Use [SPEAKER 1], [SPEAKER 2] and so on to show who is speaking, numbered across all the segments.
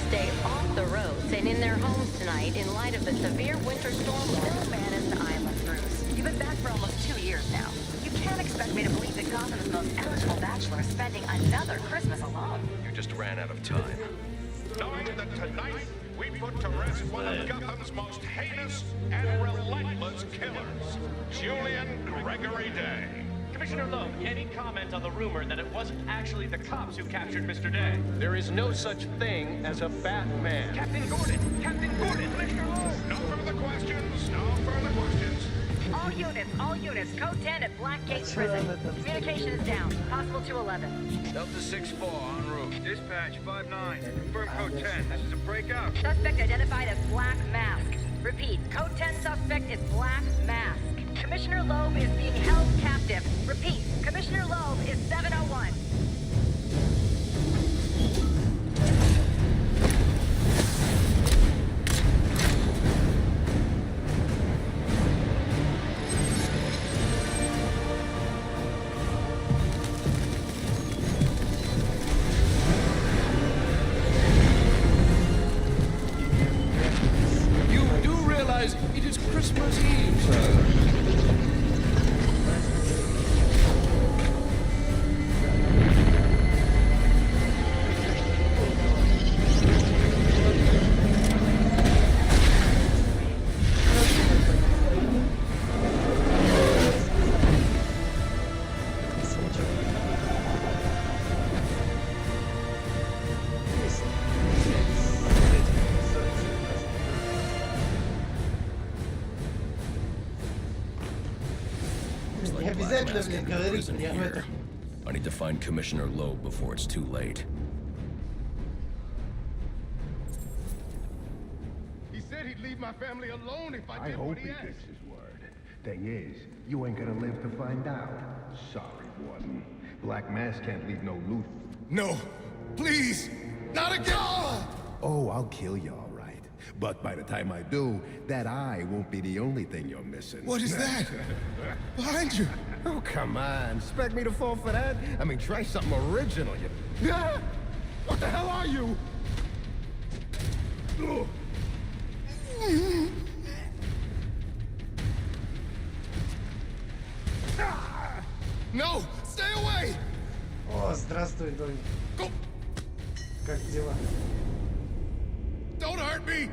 [SPEAKER 1] stay off the roads and in their homes tonight in light of the severe winter storm.
[SPEAKER 2] No man is an island, Bruce. You've been back for almost 2 years now. You can't expect me to believe that Gotham's most eligible bachelor is spending another Christmas alone.
[SPEAKER 3] You just ran out of time.
[SPEAKER 4] Knowing that tonight we put to rest one of Gotham's most heinous and relentless killers, Julian Gregory Day.
[SPEAKER 5] Commissioner Loeb, any comment on the rumor that it wasn't actually the cops who captured Mr. Day?
[SPEAKER 3] There is no such thing as a Batman.
[SPEAKER 5] Captain Gordon! Captain Gordon! Commissioner Loeb!
[SPEAKER 4] No further questions, no further questions.
[SPEAKER 2] All units, code 10 at Blackgate Prison. Communication is down, possible to 11.
[SPEAKER 6] Delta 6-4 en route. Dispatch 5-9. Confirm code 10. This is a breakout.
[SPEAKER 2] Suspect identified as Black Mask. Repeat, code 10 suspect is Black Mask. Commissioner Loeb is being held captive. Repeat, Commissioner Loeb is 701.
[SPEAKER 3] It is Christmas Eve, sir. I need to find Commissioner Loeb before it's too late.
[SPEAKER 4] He said he'd leave my family alone if I did
[SPEAKER 7] hope
[SPEAKER 4] what he
[SPEAKER 7] he
[SPEAKER 4] asked.
[SPEAKER 7] gets his word. Thing is, you ain't gonna live to find out. Sorry, Warden. Black Mask can't leave no loot.
[SPEAKER 4] No, please, not again!
[SPEAKER 7] Oh, I'll kill you all right. But by the time I do, that eye won't be the only thing you're missing.
[SPEAKER 4] What is that? Behind you.
[SPEAKER 7] Oh, come on. Expect me to fall for that? I mean, try something original, you... Ah! What the hell are you?
[SPEAKER 4] No, stay away!
[SPEAKER 8] О, здравствуй, Донни.
[SPEAKER 4] Go!
[SPEAKER 8] Как дела?
[SPEAKER 4] Don't hurt me!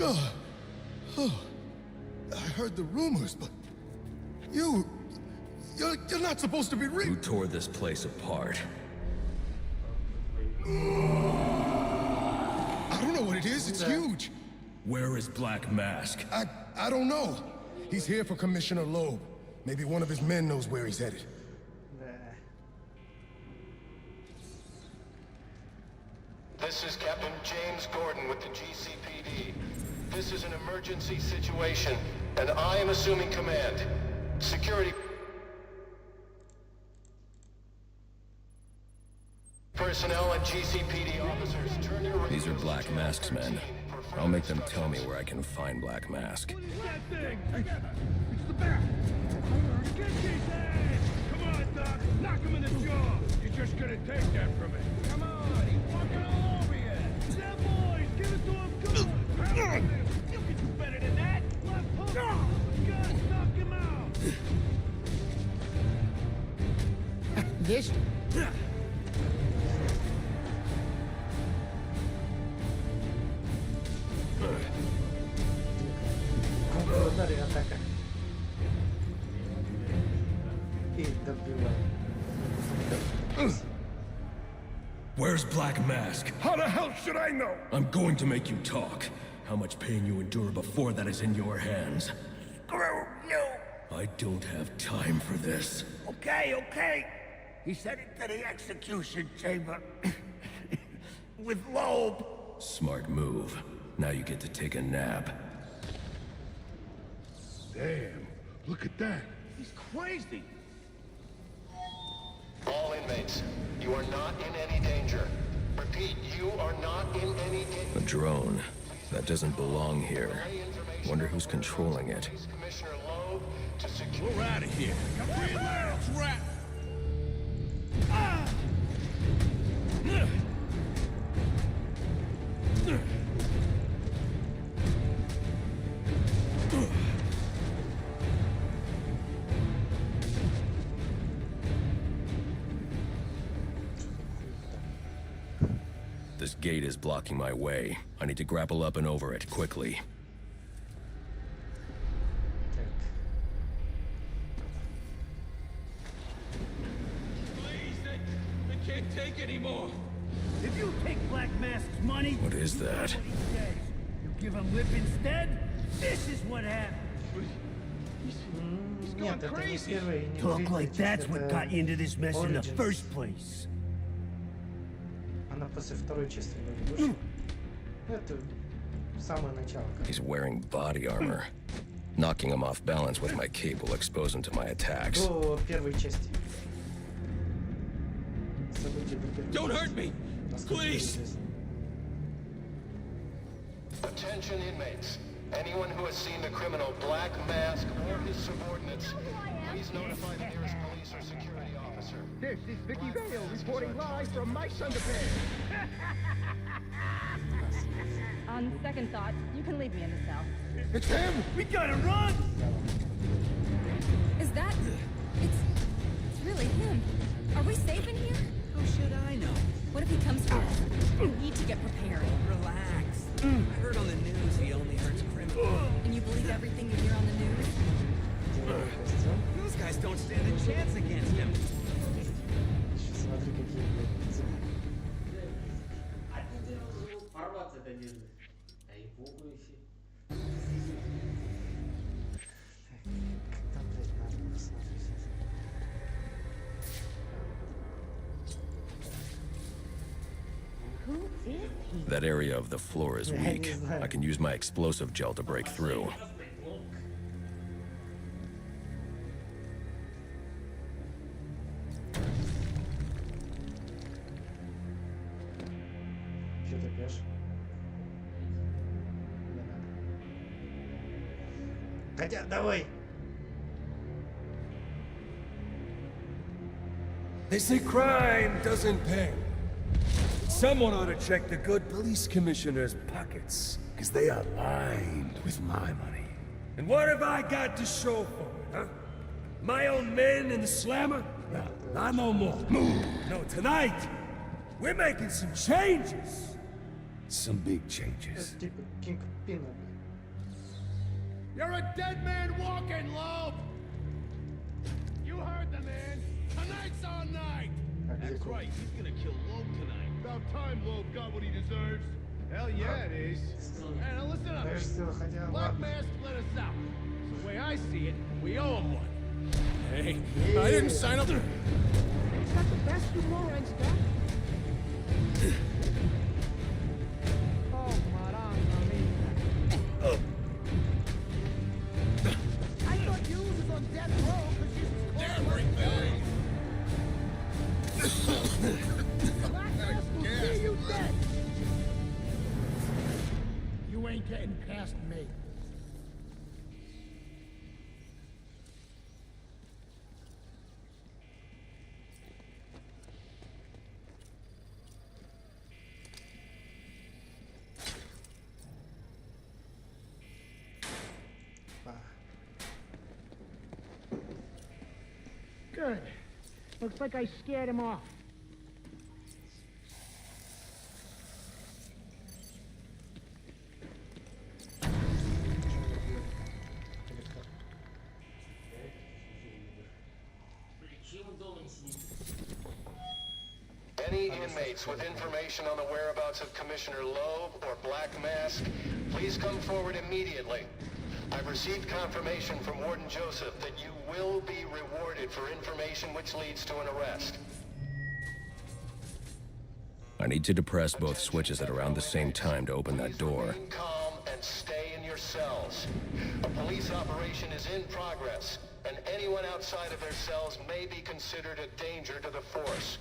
[SPEAKER 4] Oh, I heard the rumors, but you're not supposed to be
[SPEAKER 3] Who tore this place apart?
[SPEAKER 4] I don't know what it is, it's huge.
[SPEAKER 3] Where is Black Mask?
[SPEAKER 4] I don't know. He's here for Commissioner Loeb. Maybe one of his men knows where he's headed.
[SPEAKER 9] This is Captain James Gordon with the GCPD. This is an emergency situation, and I am assuming command. Security personnel and GCPD officers, turn your...
[SPEAKER 3] These are Black Mask's men. I'll make them tell me where I can find Black Mask.
[SPEAKER 4] What is that thing? Together! It's the bat! Get his ass! Come on, Doc! Knock him in the jaw! You're just gonna take that from me. Come on! He's walking all over you! Yeah, boys! Give it to him! Come on! You can do better than that! Left hook! Good! Knock him out!
[SPEAKER 7] This?
[SPEAKER 8] Удар и атака. И добивай.
[SPEAKER 3] Where's Black Mask?
[SPEAKER 4] How the hell should I know?
[SPEAKER 3] I'm going to make you talk. How much pain you endure before that is in your hands.
[SPEAKER 6] Screw you!
[SPEAKER 3] I don't have time for this.
[SPEAKER 6] Okay. He said it to the execution chamber. With Loeb.
[SPEAKER 3] Smart move. Now you get to take a nap.
[SPEAKER 4] Damn, look at that.
[SPEAKER 6] He's crazy.
[SPEAKER 9] All inmates, you are not in any danger. Repeat, you are not in any danger.
[SPEAKER 3] A drone. That doesn't belong here. Wonder who's controlling it.
[SPEAKER 9] Commissioner Loeb to secure...
[SPEAKER 4] We're out of here. Relax, rat.
[SPEAKER 3] gate is blocking my way. I need to grapple up and over it quickly.
[SPEAKER 8] Так.
[SPEAKER 4] Please, they can't take anymore.
[SPEAKER 6] If you take Black Mask's money,
[SPEAKER 3] What is that?
[SPEAKER 6] what he says. You give him lip instead, this is what happens.
[SPEAKER 8] Нет, это не первый и не
[SPEAKER 6] Talk
[SPEAKER 8] третий
[SPEAKER 6] like
[SPEAKER 8] часть,
[SPEAKER 6] that's what
[SPEAKER 8] это
[SPEAKER 6] got you into this mess in the
[SPEAKER 8] Origins.
[SPEAKER 6] first place.
[SPEAKER 8] Она после второй части вроде вышла. Это самое начало.
[SPEAKER 3] He's wearing body armor. Knocking him off balance with my cape will expose him to my attacks.
[SPEAKER 8] До первой части. События до первой
[SPEAKER 4] Don't
[SPEAKER 8] части.
[SPEAKER 4] hurt me,
[SPEAKER 8] Насколько мне
[SPEAKER 4] please.
[SPEAKER 8] известно.
[SPEAKER 9] Attention inmates. Anyone who has seen the criminal Black Mask or his subordinates, please notify the nearest police or security officer.
[SPEAKER 6] This is Vicky Vale reporting live from Mike's Underpants.
[SPEAKER 2] On second thought, you can leave me in the cell.
[SPEAKER 6] It's him! We gotta run!
[SPEAKER 10] Is that... It's really him. Are we safe in here?
[SPEAKER 11] How should I know?
[SPEAKER 10] What if he comes for us? We need to get prepared.
[SPEAKER 11] Relax. I heard on the news he only hurts criminals.
[SPEAKER 10] And you believe everything you hear on the news?
[SPEAKER 8] Деловой костюм.
[SPEAKER 11] Those guys don't stand a chance against him.
[SPEAKER 8] Сейчас смотри, какие, блядь, как там, блядь, надо посмотреть сейчас.
[SPEAKER 3] That area of the floor is weak. I can use my explosive gel to break through.
[SPEAKER 8] Что ты пьешь? Не надо. Хотя, давай!
[SPEAKER 4] They say crime doesn't pay. Someone ought to check the good police commissioner's pockets, because they are lined with my money. And what have I got to show for it, huh? My own men in the slammer? No, not no more. No, tonight, we're making some changes. Some big changes.
[SPEAKER 8] Это типа Кингпина, блядь.
[SPEAKER 4] You're a dead man walking, Loeb! You heard the man. Tonight's our night.
[SPEAKER 8] А где
[SPEAKER 4] That's
[SPEAKER 8] Кол?
[SPEAKER 4] right, he's gonna kill Loeb tonight. About time Loeb got what he deserves. Hell yeah, it is. Hey, now listen up.
[SPEAKER 8] Знаешь, что, хотя,
[SPEAKER 4] Black
[SPEAKER 8] ладно.
[SPEAKER 4] Mask let us out. So the way I see it, we owe him one. Hey, I didn't sign up. He's got the best you morons got. Oh, Maranga, I thought you was on death row because you was everything. Black Mask will see you dead. You ain't getting past me. Good. Looks like I scared him off.
[SPEAKER 9] Any inmates with information on the whereabouts of Commissioner Loeb or Black Mask, please come forward immediately. I've received confirmation from Warden Joseph that you will be rewarded for information which leads to an arrest.
[SPEAKER 3] I need to depress both switches at around the same time to open that door.
[SPEAKER 9] Remain calm and stay in your cells. A police operation is in progress, and anyone outside of their cells may be considered a danger to the force.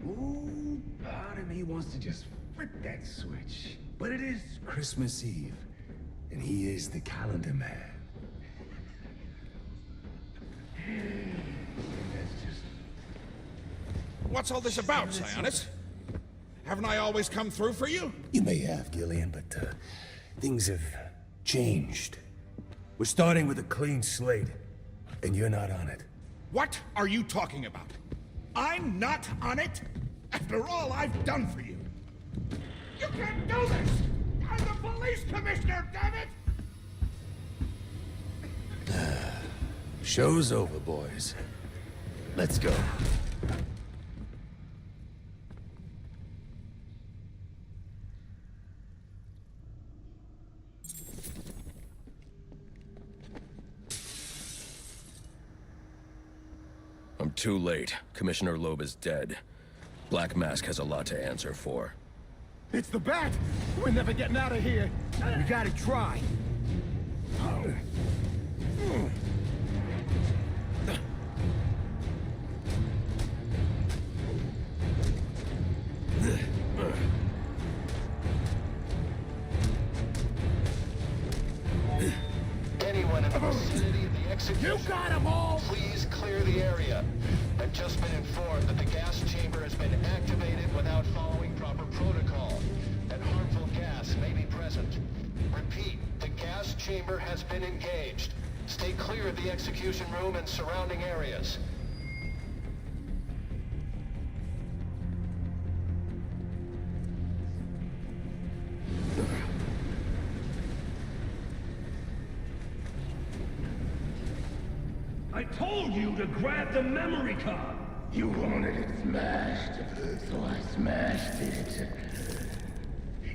[SPEAKER 12] Ooh, part of me wants to just flip that switch. But it is Christmas Eve, and he is the calendar man. That's just...
[SPEAKER 13] What's all this about, Sionis? Haven't I always come through for you?
[SPEAKER 12] You may have, Gillian, but things have changed. We're starting with a clean slate, and you're not on it.
[SPEAKER 13] What are you talking about? I'm not on it? After all I've done for you. You can't do this! I'm the police commissioner, damn it!
[SPEAKER 3] Show's over, boys. Let's go. I'm too late. Commissioner Loeb is dead. Black Mask has a lot to answer for.
[SPEAKER 6] It's the bat! We're never getting out of here. We gotta try.
[SPEAKER 9] Anyone in the vicinity of the execution,
[SPEAKER 6] You got 'em all!
[SPEAKER 9] please clear the area. I've just been informed that the gas chamber has been activated without following proper protocol, and harmful gas may be present. Repeat, the gas chamber has been engaged. Stay clear of the execution room and surrounding areas.
[SPEAKER 4] I told you to grab the memory card!
[SPEAKER 6] You wanted it smashed, so I smashed it.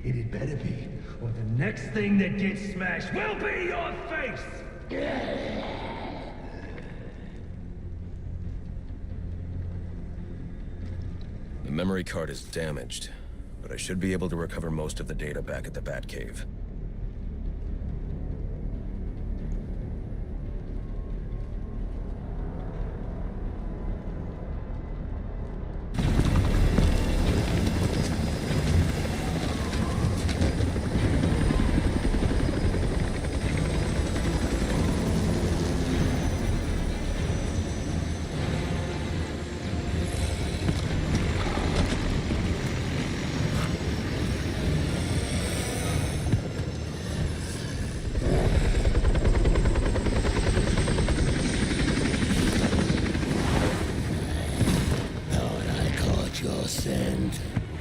[SPEAKER 4] It had better be, or the next thing that gets smashed will be your face!
[SPEAKER 3] The memory card is damaged, but I should be able to recover most of the data back at the Batcave.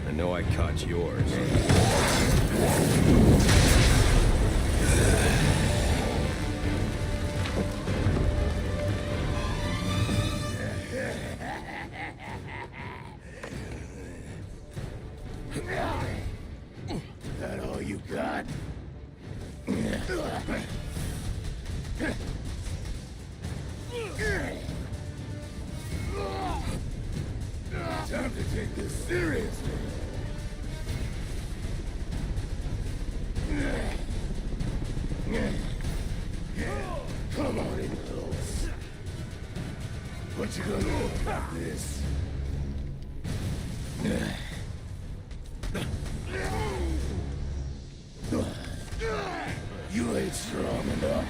[SPEAKER 3] I know I caught yours.
[SPEAKER 6] That all you got? Time to take this seriously. Come on in close. What you gonna do about this? You ain't strong enough.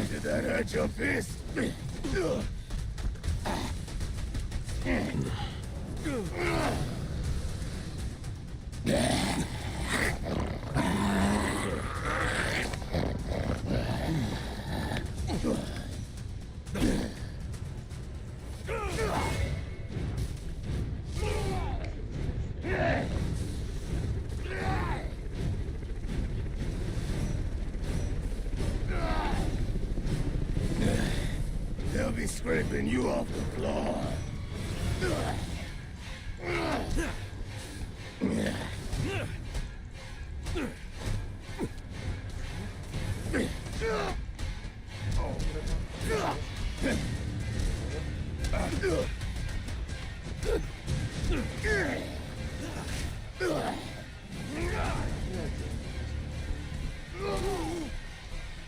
[SPEAKER 6] Did that hurt your fist? They'll be scraping you off the floor.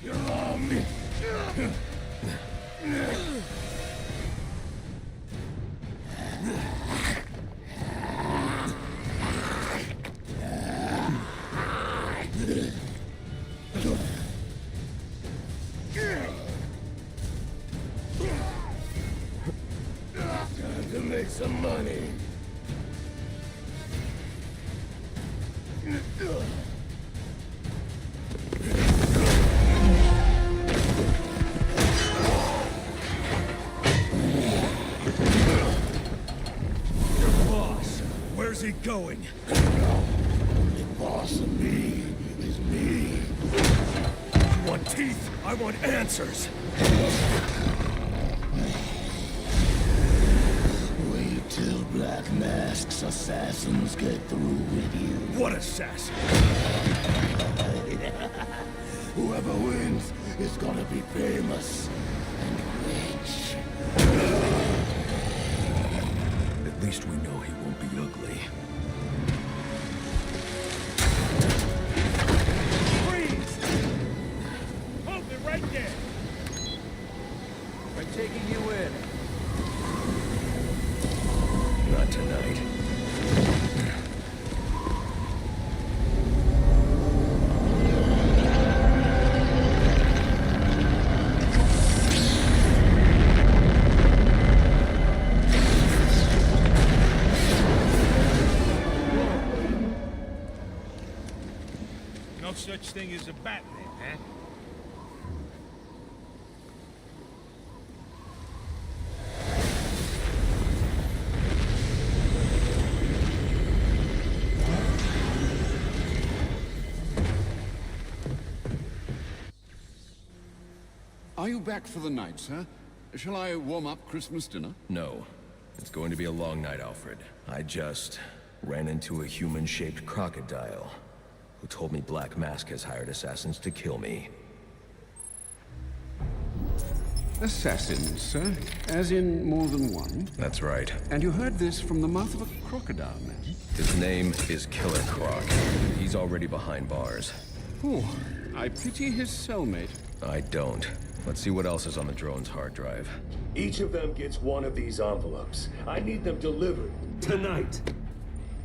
[SPEAKER 6] You're on me. to make some money.
[SPEAKER 4] Your boss, where's he going?
[SPEAKER 6] The boss of me is me.
[SPEAKER 4] You want teeth? I want answers.
[SPEAKER 6] Wait till Black Mask's assassins get through with you.
[SPEAKER 4] What assassin?
[SPEAKER 6] Whoever wins is gonna be famous and rich.
[SPEAKER 4] At least we know he won't be ugly.
[SPEAKER 13] Freeze! Hold it right there!
[SPEAKER 11] We're taking you in.
[SPEAKER 3] Not tonight.
[SPEAKER 13] No such thing as a Batman, huh?
[SPEAKER 14] Are you back for the night, sir? Shall I warm up Christmas dinner?
[SPEAKER 3] No. It's going to be a long night, Alfred. I just ran into a human-shaped crocodile who told me Black Mask has hired assassins to kill me.
[SPEAKER 14] Assassins, sir? As in more than one?
[SPEAKER 3] That's right.
[SPEAKER 14] And you heard this from the mouth of a crocodile, man?
[SPEAKER 3] His name is Killer Croc. He's already behind bars.
[SPEAKER 14] Oh, I pity his cellmate.
[SPEAKER 3] I don't. Let's see what else is on the drone's hard drive.
[SPEAKER 15] Each of them gets one of these envelopes. I need them delivered tonight.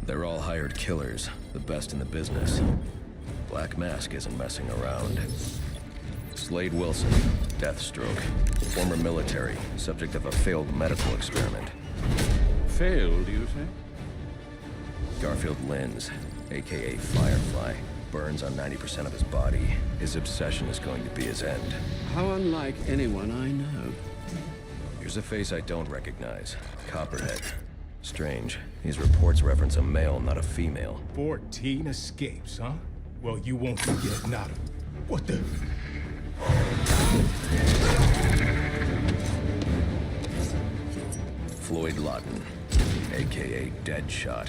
[SPEAKER 3] They're all hired killers, the best in the business. Black Mask isn't messing around. Slade Wilson, Deathstroke, former military, subject of a failed medical experiment.
[SPEAKER 14] Failed, you say?
[SPEAKER 3] Garfield Linz, aka Firefly, burns on 90% of his body. His obsession is going to be his end.
[SPEAKER 14] How unlike anyone I know.
[SPEAKER 3] Here's a face I don't recognize. Copperhead. Strange. These reports reference a male, not a female.
[SPEAKER 13] 14 escapes, huh? Well, you won't forget Nada. What the?
[SPEAKER 3] Floyd Lawton, aka Deadshot.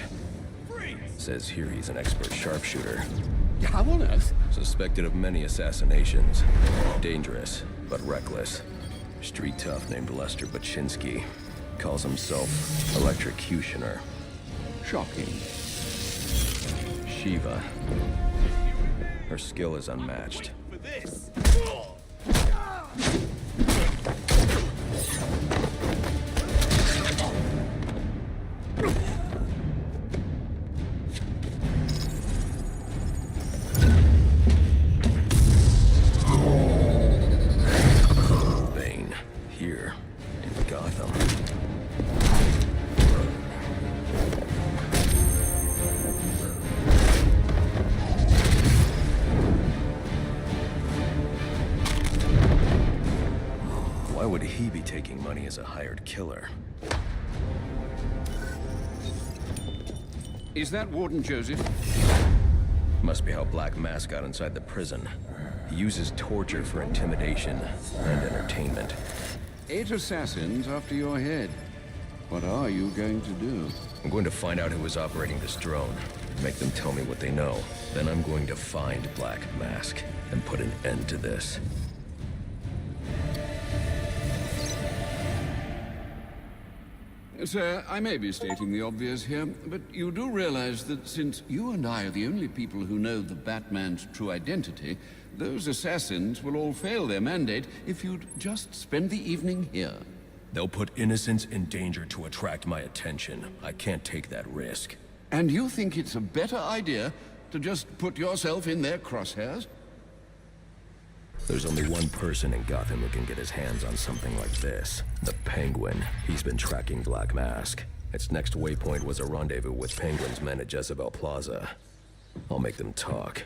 [SPEAKER 3] Says here he's an expert sharpshooter.
[SPEAKER 14] How on earth?
[SPEAKER 3] Suspected of many assassinations. Dangerous, but reckless. Street tough named Lester Baczynski. Calls himself Electrocutioner.
[SPEAKER 14] Shocking.
[SPEAKER 3] Shiva. Her skill is unmatched.
[SPEAKER 13] For this.
[SPEAKER 3] Bane, here in Gotham. Why would he be taking money as a hired killer?
[SPEAKER 14] Is that Warden Joseph?
[SPEAKER 3] Must be how Black Mask got inside the prison. He uses torture for intimidation and entertainment.
[SPEAKER 14] 8 assassins after your head. What are you going to do?
[SPEAKER 3] I'm going to find out who is operating this drone. Make them tell me what they know. Then I'm going to find Black Mask and put an end to this.
[SPEAKER 14] Sir, I may be stating the obvious here, but you do realize that since you and I are the only people who know the Batman's true identity, those assassins will all fail their mandate if you'd just spend the evening here.
[SPEAKER 3] They'll put innocents in danger to attract my attention. I can't take that risk.
[SPEAKER 14] And you think it's a better idea to just put yourself in their crosshairs?
[SPEAKER 3] There's only one person in Gotham who can get his hands on something like this. The Penguin. He's been tracking Black Mask. Its next waypoint was a rendezvous with Penguin's men at Jezebel Plaza. I'll make them talk.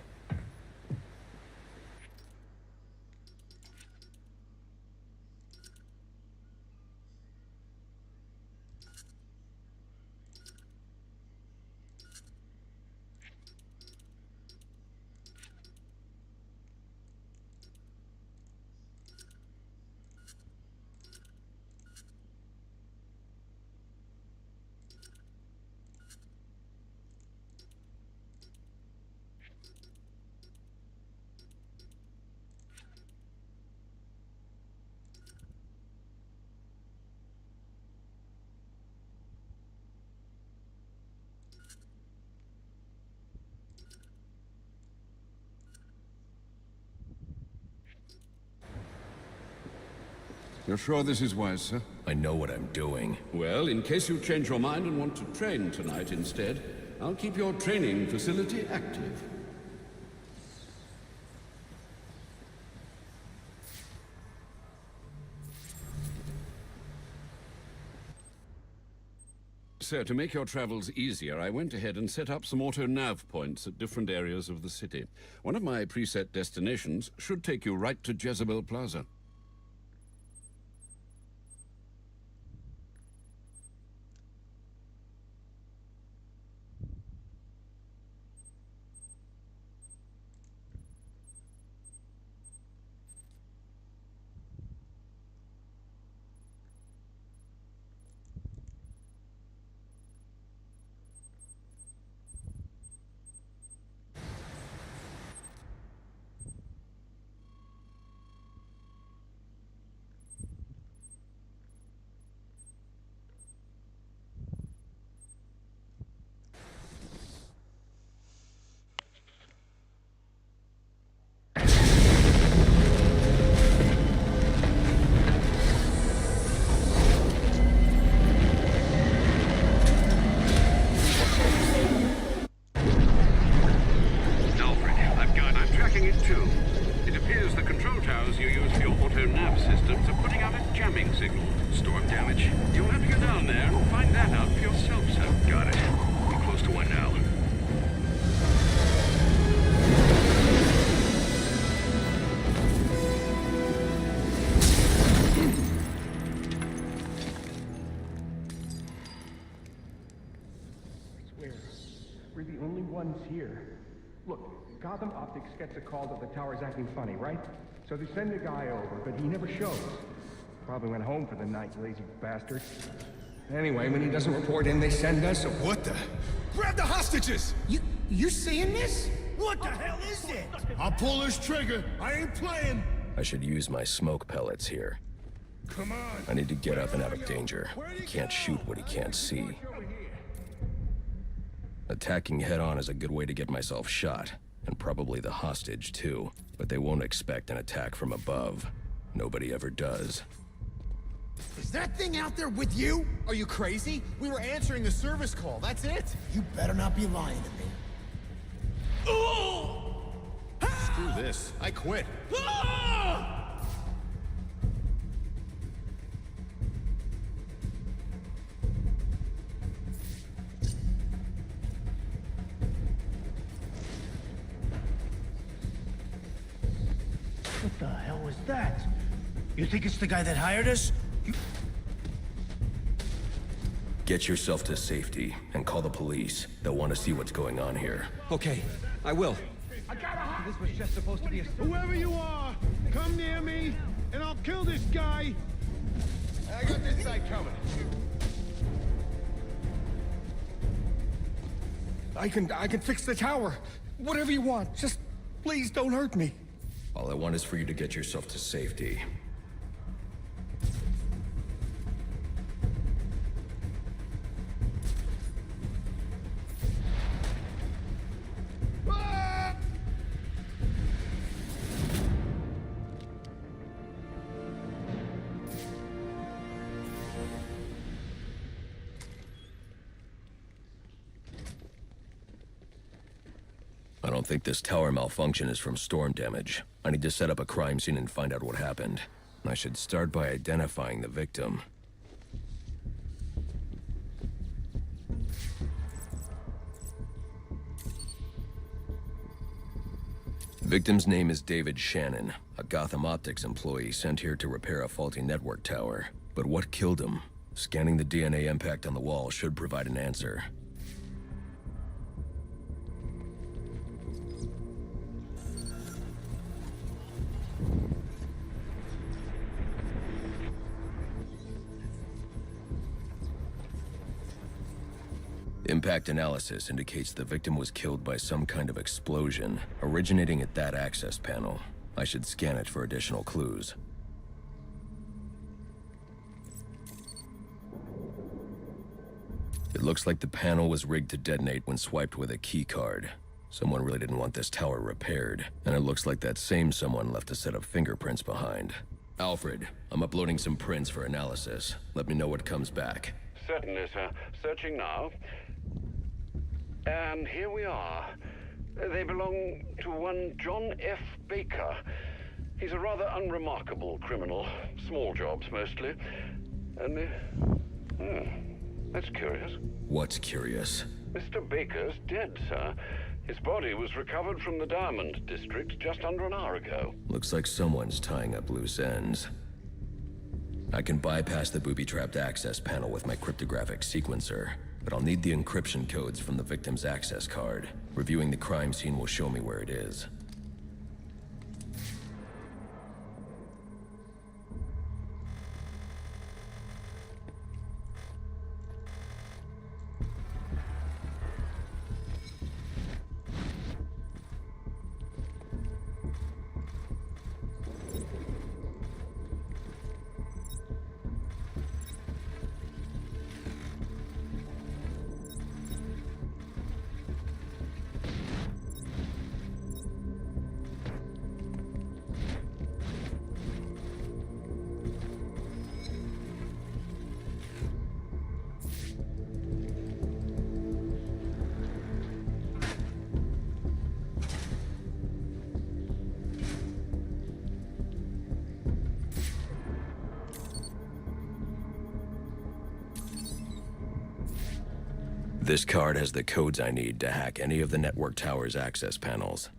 [SPEAKER 14] You're sure this is wise, sir?
[SPEAKER 3] I know what I'm doing.
[SPEAKER 14] Well, in case you change your mind and want to train tonight instead, I'll keep your training facility active. So, to make your travels easier, I went ahead and set up some auto-nav points at different areas of the city. One of my preset destinations should take you right to Jezebel Plaza.
[SPEAKER 7] We're the only ones here. Look, Gotham Optics gets a call that the tower's acting funny, right? So they send a guy over, but he never shows. Probably went home for the night, lazy bastard. Anyway, when he doesn't report in, they send us a...
[SPEAKER 13] What the? Grab the hostages!
[SPEAKER 6] You seeing this? What the hell is it?
[SPEAKER 4] I'll pull this trigger. I ain't playing.
[SPEAKER 3] I should use my smoke pellets here.
[SPEAKER 4] Come on.
[SPEAKER 3] I need to get up and out of danger. He can't shoot what he can't see. Attacking head-on is a good way to get myself shot, and probably the hostage, too. But they won't expect an attack from above. Nobody ever does.
[SPEAKER 6] Is that thing out there with you?
[SPEAKER 16] Are you crazy? We were answering a service call, that's it.
[SPEAKER 6] You better not be lying to me.
[SPEAKER 16] Screw this. I quit.
[SPEAKER 6] What the hell was that? You think it's the guy that hired us?
[SPEAKER 3] Get yourself to safety and call the police. They'll want to see what's going on here.
[SPEAKER 11] Okay, I will.
[SPEAKER 7] This was just supposed to be a...
[SPEAKER 4] Whoever you are, come near me, and I'll kill this guy.
[SPEAKER 16] I got this side coming.
[SPEAKER 7] I can fix the tower. Whatever you want. Just please don't hurt me.
[SPEAKER 3] All I want is for you to get yourself to safety. don't think this tower malfunction is from storm damage. I need to set up a crime scene and find out what happened. I should start by identifying the victim. Victim's name is David Shannon, a Gotham Optics employee sent here to repair a faulty network tower. But what killed him? Scanning the DNA impact on the wall should provide an answer. Impact analysis indicates the victim was killed by some kind of explosion, originating at that access panel. I should scan it for additional clues. It looks like the panel was rigged to detonate when swiped with a key card. Someone really didn't want this tower repaired, and it looks like that same someone left a set of fingerprints behind. Alfred, I'm uploading some prints for analysis. Let me know what comes back.
[SPEAKER 14] Certainly, sir. Searching now. And here we are. They belong to one John F. Baker. He's a rather unremarkable criminal. Small jobs, mostly. And, that's curious.
[SPEAKER 3] What's curious?
[SPEAKER 14] Mr. Baker's dead, sir. His body was recovered from the Diamond District just under an hour ago.
[SPEAKER 3] Looks like someone's tying up loose ends. I can bypass the booby-trapped access panel with my cryptographic sequencer, but I'll need the encryption codes from the victim's access card. Reviewing the crime scene will show me where it is. This card has the codes I need to hack any of the network tower's access panels.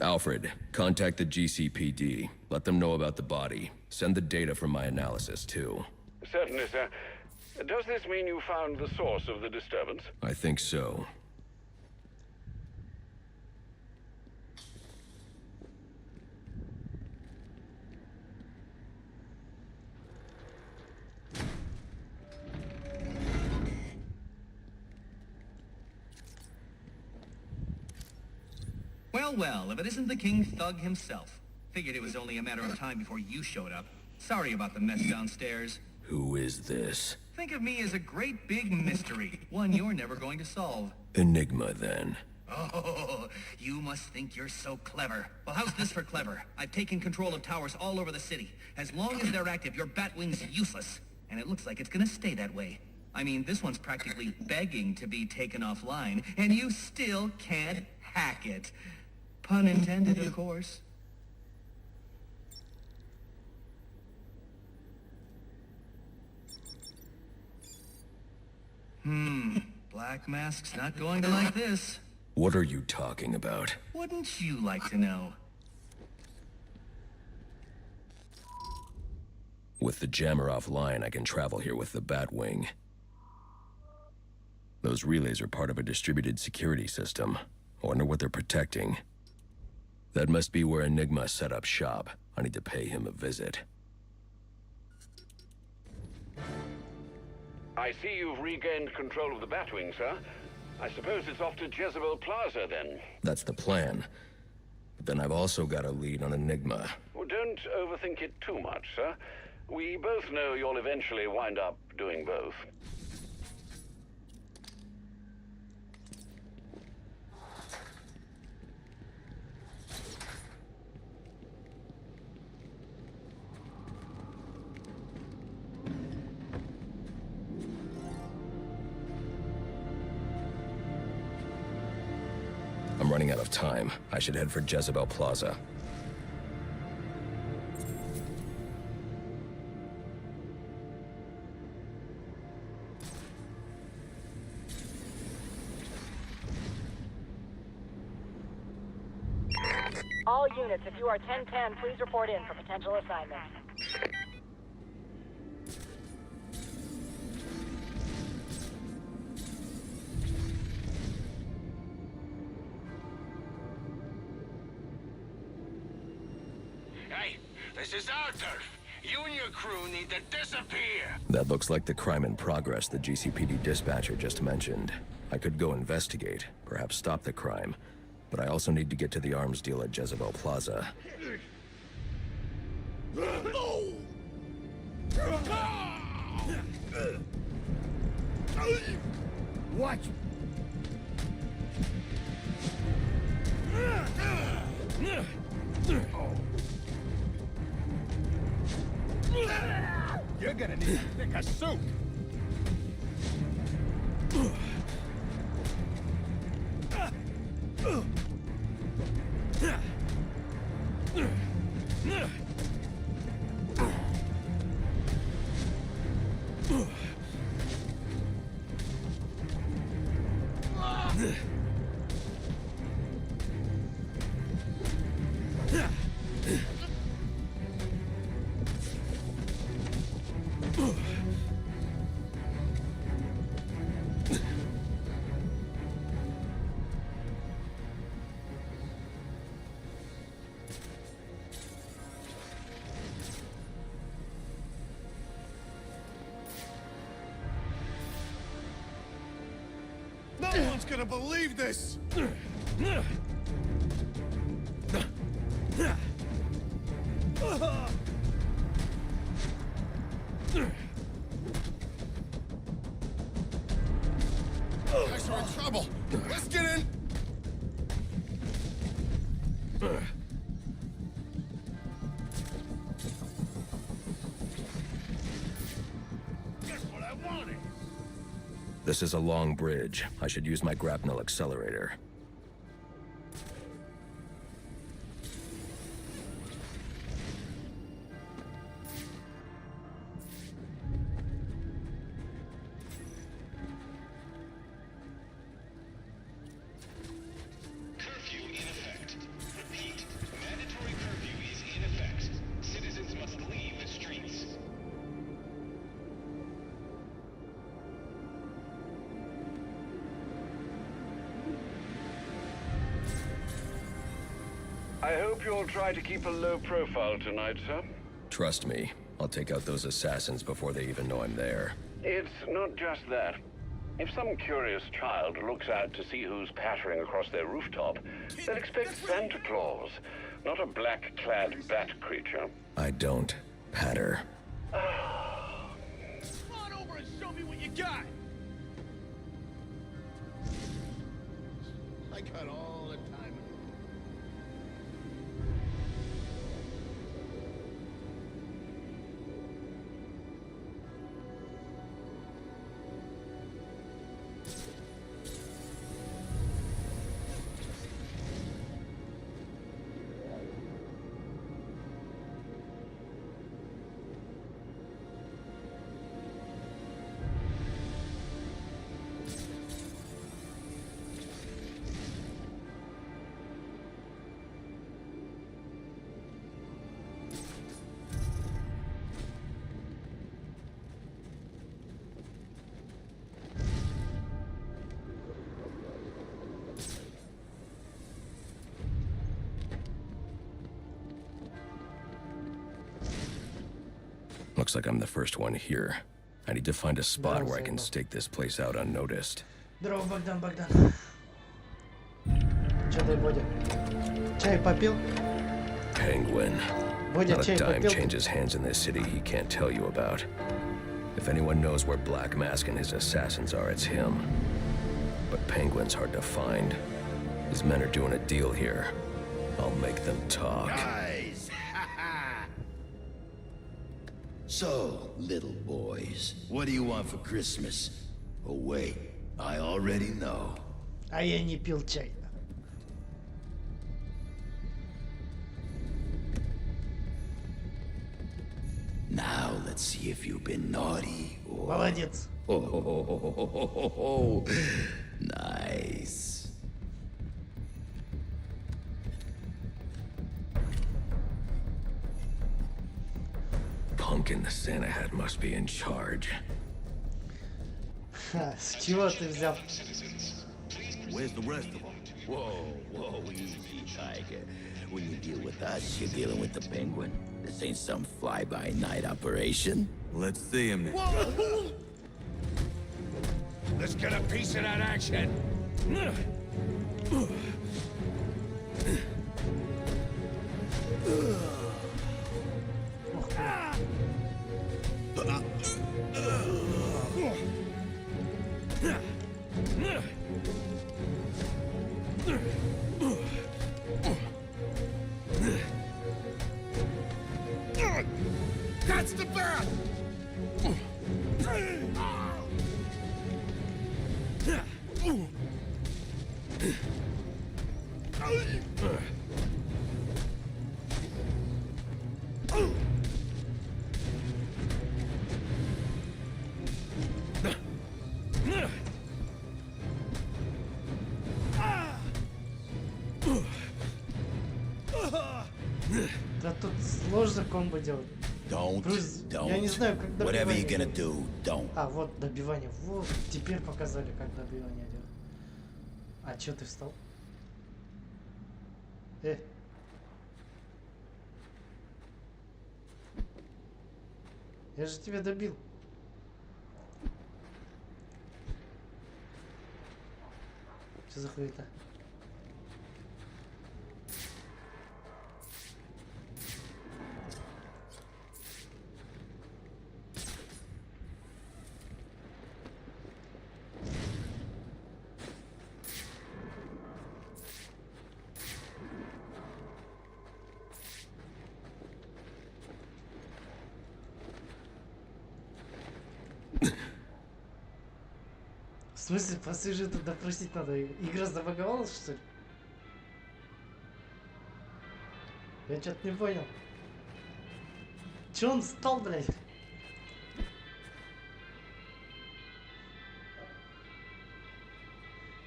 [SPEAKER 3] Alfred, contact the GCPD. Let them know about the body. Send the data from my analysis, too.
[SPEAKER 14] Certainly, sir. Does this mean you found the source of the disturbance?
[SPEAKER 3] I think so.
[SPEAKER 11] Well, if it isn't the King Thug himself. Figured it was only a matter of time before you showed up. Sorry about the mess downstairs.
[SPEAKER 3] Who is this?
[SPEAKER 11] Think of me as a great big mystery, one you're never going to solve.
[SPEAKER 3] Enigma, then.
[SPEAKER 11] Oh, you must think you're so clever. Well, how's this for clever? I've taken control of towers all over the city. As long as they're active, your Batwing's useless. And it looks like it's gonna stay that way. I mean, this one's practically begging to be taken offline, and you still can't hack it. Pun intended, of course. Black Mask's not going to like this.
[SPEAKER 3] What are you talking about?
[SPEAKER 11] Wouldn't you like to know?
[SPEAKER 3] With the jammer offline, I can travel here with the Batwing. Those relays are part of a distributed security system. I wonder what they're protecting. That must be where Enigma set up shop. I need to pay him a visit.
[SPEAKER 14] I see you've regained control of the Batwing, sir. I suppose it's off to Jezebel Plaza, then.
[SPEAKER 3] That's the plan. But then I've also got a lead on Enigma.
[SPEAKER 14] Well, don't overthink it too much, sir. We both know you'll eventually wind up doing both.
[SPEAKER 3] I'm running out of time. I should head for Jezebel Plaza.
[SPEAKER 2] All units, if you are 1010, please report in for potential assignments.
[SPEAKER 6] Hey, this is our turf. You and your crew need to disappear.
[SPEAKER 3] That looks like the crime in progress the GCPD dispatcher just mentioned. I could go investigate, perhaps stop the crime, but I also need to get to the arms deal at Jezebel Plaza.
[SPEAKER 6] Watch.
[SPEAKER 13] You're gonna need to pick a suit.
[SPEAKER 16] No one's gonna believe this! Guys are in trouble! Let's get in!
[SPEAKER 6] Guess what I wanted?
[SPEAKER 3] This is a long bridge. I should use my grapnel accelerator.
[SPEAKER 9] Curfew in effect. Repeat, mandatory curfew is in effect. Citizens must leave the streets.
[SPEAKER 14] I hope you'll try to keep a low profile tonight, sir.
[SPEAKER 3] Trust me, I'll take out those assassins before they even know I'm there.
[SPEAKER 14] It's not just that. If some curious child looks out to see who's pattering across their rooftop, they'll expect Santa Claus, not a black-clad bat creature.
[SPEAKER 3] I don't patter.
[SPEAKER 6] Come on over and show me what you got!
[SPEAKER 16] I got all the time.
[SPEAKER 3] Looks like I'm the first one here. I need to find a spot where I can stake this place out unnoticed.
[SPEAKER 8] Здорово, Богдан. Чё ты, Бодя? Чай попил?
[SPEAKER 3] Penguin.
[SPEAKER 8] Бодя,
[SPEAKER 3] Not
[SPEAKER 8] чай
[SPEAKER 3] a dime
[SPEAKER 8] попил?
[SPEAKER 3] changes hands in this city he can't tell you about. If anyone knows where Black Mask and his assassins are, it's him. But Penguin's hard to find. His men are doing a deal here. I'll make them talk.
[SPEAKER 17] Guys! So, little boys, what do you want for Christmas? Oh wait, I already know.
[SPEAKER 8] А я не пил чай.
[SPEAKER 17] Now let's see if you've been naughty or...
[SPEAKER 8] Молодец.
[SPEAKER 17] Oh, nice.
[SPEAKER 3] Pumpkin the Santa hat must be in charge.
[SPEAKER 8] Ха, с чего ты взял?
[SPEAKER 17] Where's the rest of them? Whoa, easy, Tiger. When you deal with us, you're dealing with the Penguin. This ain't some fly-by-night operation.
[SPEAKER 12] Let's see him then.
[SPEAKER 13] Whoa! Let's get a piece of that action. That's the bat!
[SPEAKER 8] Да тут сложно комбо делать. Я не знаю, как добивание.
[SPEAKER 17] Whatever you're gonna do, don't.
[SPEAKER 8] А, вот добивание. Вот, теперь показали, как добивание делать. А чё ты встал? Я же тебя добил. Что за хуета? В смысле, пассажира допросить надо? Игра забаговалась, что ли? Я что-то не понял. Че он встал, блядь?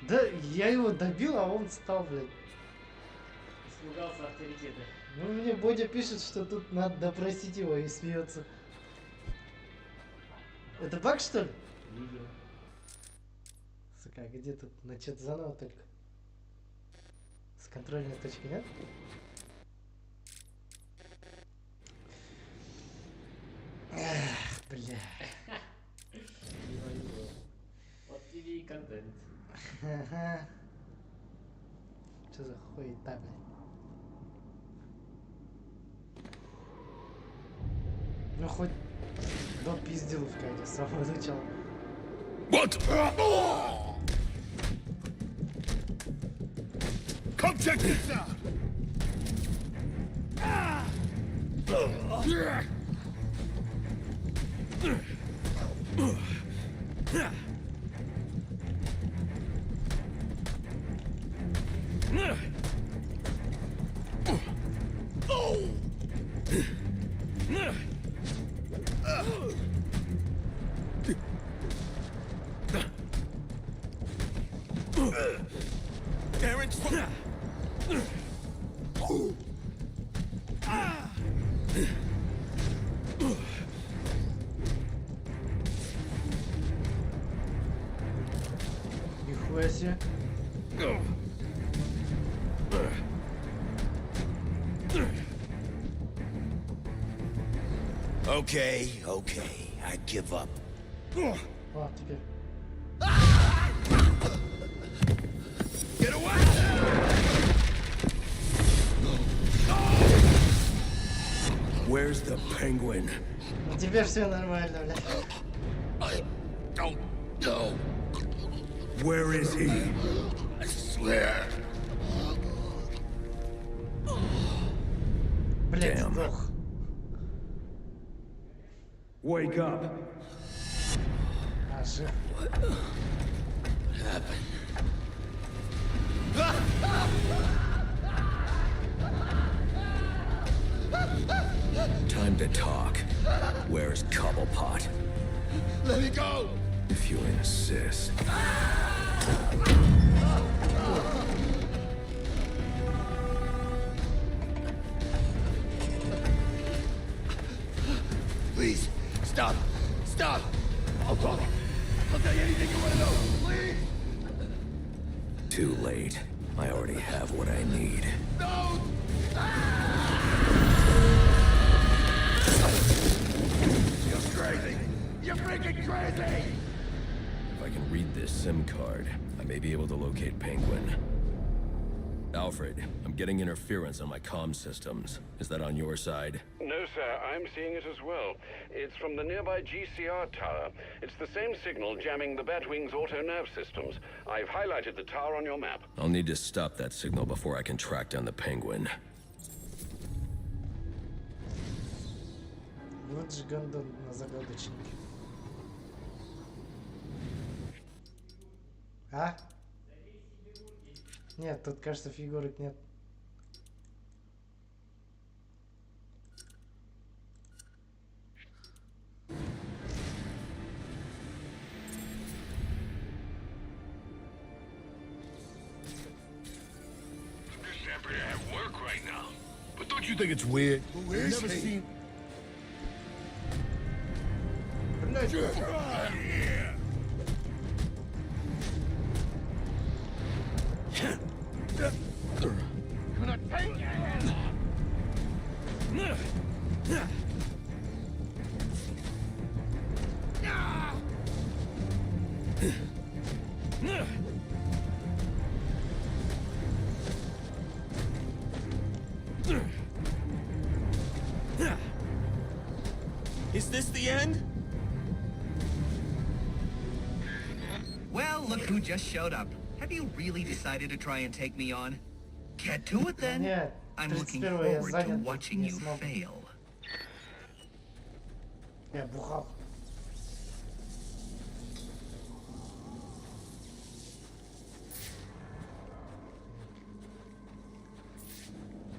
[SPEAKER 8] Да, я его добил, а он встал, блядь. Испугался авторитета. Ну, мне Бодя пишет, что тут надо допросить его, и смеется. Это баг, что ли? Видео. Сука, где тут? Начать заново только. С контрольной точки нет? Эх, бля.
[SPEAKER 18] Вот тебе и контент.
[SPEAKER 8] Ага. Что за хуета, блядь? Ну хоть допиздил в кайде с самого начала.
[SPEAKER 13] What? Come check this out!
[SPEAKER 8] Нихуя себе.
[SPEAKER 17] Okay, I give up.
[SPEAKER 8] О, теперь.
[SPEAKER 4] Get away!
[SPEAKER 6] Where's the penguin?
[SPEAKER 8] Ну теперь все нормально, бля.
[SPEAKER 6] I don't know. Where is he? I swear.
[SPEAKER 8] Блядь,
[SPEAKER 6] Damn.
[SPEAKER 8] сдох.
[SPEAKER 7] Wake up.
[SPEAKER 8] А, жив.
[SPEAKER 6] What happened? Time to talk. Where's Cobblepot?
[SPEAKER 4] Let me go!
[SPEAKER 6] If you insist.
[SPEAKER 4] Please, stop! Stop! I'll talk. I'll tell you anything you want to know. Please!
[SPEAKER 6] Too late. I already have what I need.
[SPEAKER 4] No! You're crazy! You're freaking crazy!
[SPEAKER 3] If I can read this SIM card, I may be able to locate Penguin. Alfred, I'm getting interference on my comm systems. Is that on your side?
[SPEAKER 14] No, sir. I'm seeing it as well. It's from the nearby GCR tower. It's the same signal jamming the Batwing's auto-nerve systems. I've highlighted the tower on your map.
[SPEAKER 3] I'll need to stop that signal before I can track down the Penguin.
[SPEAKER 8] Вот же гандон на загадочнике. А? Нет, тут, кажется, фигурок нет.
[SPEAKER 4] Just happy to have work right now. But don't you think it's weird?
[SPEAKER 6] Where is
[SPEAKER 4] Never
[SPEAKER 6] he?
[SPEAKER 4] seen...
[SPEAKER 8] Блядь,
[SPEAKER 4] Yeah. Gonna take your head off!
[SPEAKER 16] Is this the end?
[SPEAKER 11] Well, look who just showed up. Have you really decided to try and take me on? Get to it then.
[SPEAKER 8] Нет,
[SPEAKER 11] I'm looking
[SPEAKER 8] 31-го я
[SPEAKER 11] forward to
[SPEAKER 8] занят,
[SPEAKER 11] watching
[SPEAKER 8] не
[SPEAKER 11] you
[SPEAKER 8] смогу.
[SPEAKER 11] fail.
[SPEAKER 8] Я бухал.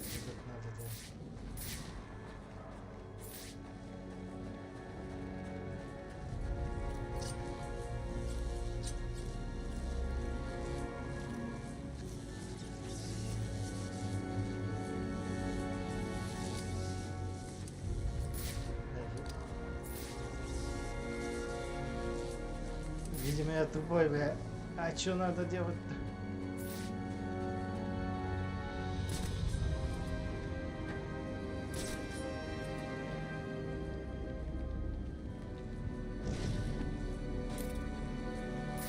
[SPEAKER 8] Как надо делать. Видимо, я тупой, бля. А чё надо делать-то?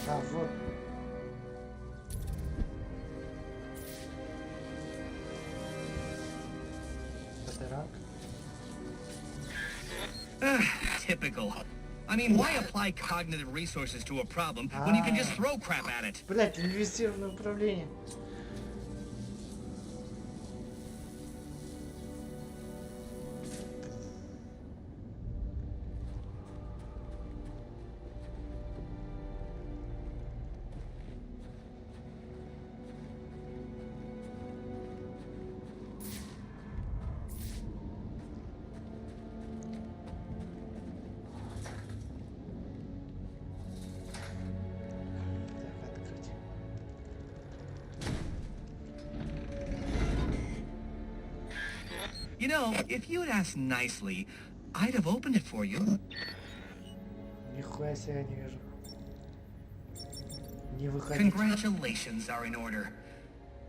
[SPEAKER 8] А, вот. Батарак.
[SPEAKER 11] Typical. I mean, why apply cognitive resources to a problem when you can just throw crap at it?
[SPEAKER 8] Блять, инвестированное управление.
[SPEAKER 11] You know, if you'd asked nicely, I'd have opened it for you.
[SPEAKER 8] Нихуя себе я не вижу. Не выходи.
[SPEAKER 11] Congratulations are in order.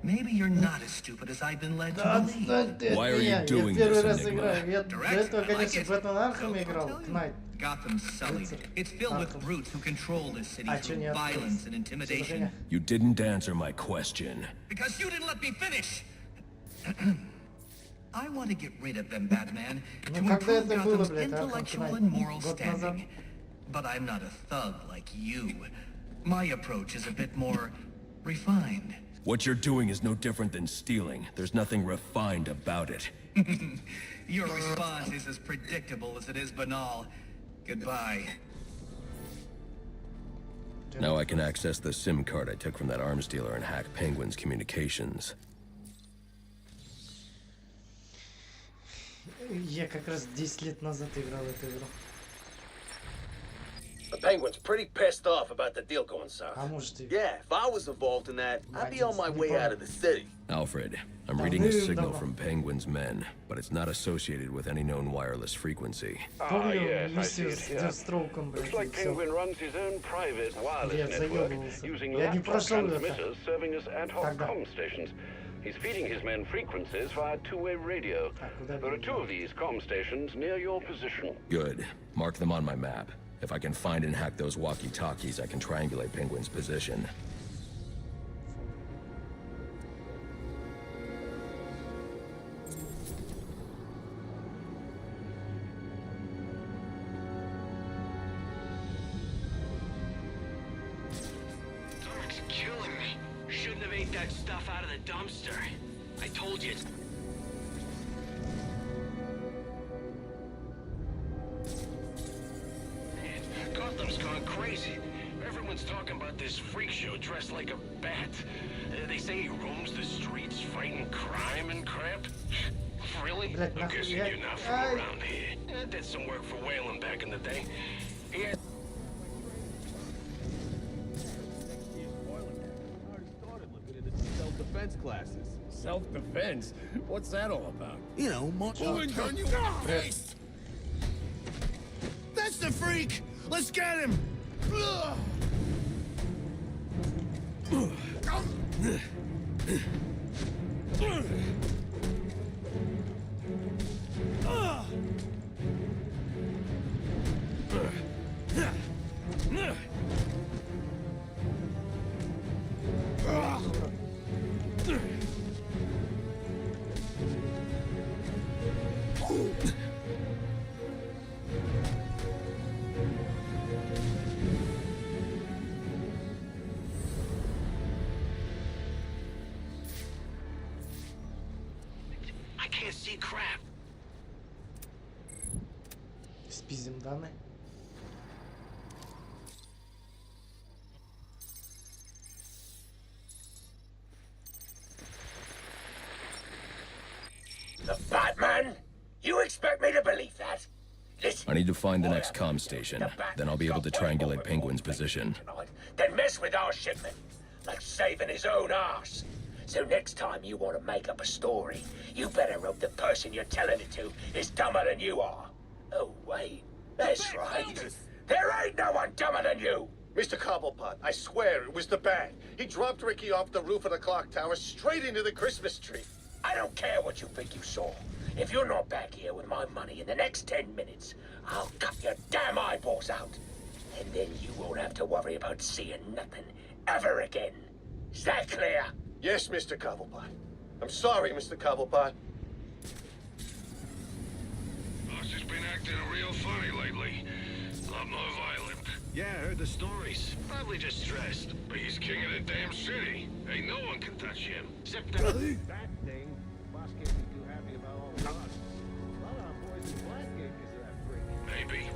[SPEAKER 11] Maybe you're not as stupid as I've been led to
[SPEAKER 8] Да
[SPEAKER 11] believe.
[SPEAKER 8] отстань ты
[SPEAKER 3] Why
[SPEAKER 8] от
[SPEAKER 3] are you
[SPEAKER 8] меня. Я
[SPEAKER 3] doing
[SPEAKER 8] первый
[SPEAKER 3] this,
[SPEAKER 8] раз
[SPEAKER 3] Enigma?
[SPEAKER 8] играю. Я до этого, конечно, в Бэтмен Архам играл. Knight.
[SPEAKER 11] Gotham's sullied. It's filled with brutes who control this city through violence and intimidation.
[SPEAKER 3] You didn't answer my question.
[SPEAKER 11] Because you didn't let me finish! I want to get rid of them, Batman, to improve Gotham's intellectual and moral standing. But I'm not a thug like you. My approach is a bit more refined.
[SPEAKER 3] What you're doing is no different than stealing. There's nothing refined about it.
[SPEAKER 11] Your response is as predictable as it is banal. Goodbye.
[SPEAKER 3] Now I can access the SIM card I took from that arms dealer and hack Penguin's communications.
[SPEAKER 8] Я как раз 10 лет назад играл эту игру.
[SPEAKER 17] The Penguin's pretty pissed off about the deal going south.
[SPEAKER 19] Yeah, if I was involved in that, I'd be on my way out of the city.
[SPEAKER 3] Alfred, I'm reading a signal from Penguin's men, but it's not associated with any known wireless frequency.
[SPEAKER 8] Помню миссию с Дёрстроуком,
[SPEAKER 20] Looks
[SPEAKER 8] блядь,
[SPEAKER 20] like
[SPEAKER 8] и всё.
[SPEAKER 20] Penguin runs his own private wireless
[SPEAKER 8] Я
[SPEAKER 20] network
[SPEAKER 8] заёбывался.
[SPEAKER 20] using
[SPEAKER 8] Я не
[SPEAKER 20] laptop
[SPEAKER 8] прошел это.
[SPEAKER 20] transmitters serving as ad hoc
[SPEAKER 8] Тогда.
[SPEAKER 20] comm stations. He's feeding his men frequencies via two-way radio. There are two of these comm stations near your position.
[SPEAKER 3] Good. Mark them on my map. If I can find and hack those walkie-talkies, I can triangulate Penguin's position.
[SPEAKER 21] Dark's killing me. Shouldn't have ate that stuff out of the dumpster. I told you it's... Man, Gotham's gone crazy. Everyone's talking about this freak show dressed like a bat. They say he roams the streets fighting crime and crap. Really? I'm guessing you're not from around here. I did some work for Whalen back in the day. He had...
[SPEAKER 22] Self-defense classes. Self-defense? What's that all about?
[SPEAKER 6] You know,
[SPEAKER 22] Pull and gun you in the face!
[SPEAKER 6] That's the freak! Let's get him!
[SPEAKER 21] I can't see crap.
[SPEAKER 8] Спиздим данные.
[SPEAKER 17] The Batman? You expect me to believe that? Listen,
[SPEAKER 3] I need to find the next comm station. Then I'll be able to triangulate Penguin's position.
[SPEAKER 17] then mess with our shipment, like saving his own arse. So next time you want to make up a story, you better hope the person you're telling it to is dumber than you are. Oh, wait. That's right. There ain't no one dumber than you.
[SPEAKER 23] Mr. Cobblepot, I swear it was the bat. He dropped Ricky off the roof of the clock tower straight into the Christmas tree.
[SPEAKER 17] I don't care what you think you saw. If you're not back here with my money in the next 10 minutes, I'll cut your damn eyeballs out. And then you won't have to worry about seeing nothing ever again. Is that clear?
[SPEAKER 23] Yes, Mr. Cobblepot. I'm sorry, Mr. Cobblepot.
[SPEAKER 4] Boss has been acting real funny lately. A lot more violent.
[SPEAKER 21] Yeah, I heard the stories. Probably just stressed.
[SPEAKER 4] But he's king of the damn city. Ain't no one can touch him.
[SPEAKER 21] Except that thing. Boss can't be too happy about all the odds. A lot of our boys in Blackgate because of that freak.
[SPEAKER 4] Maybe.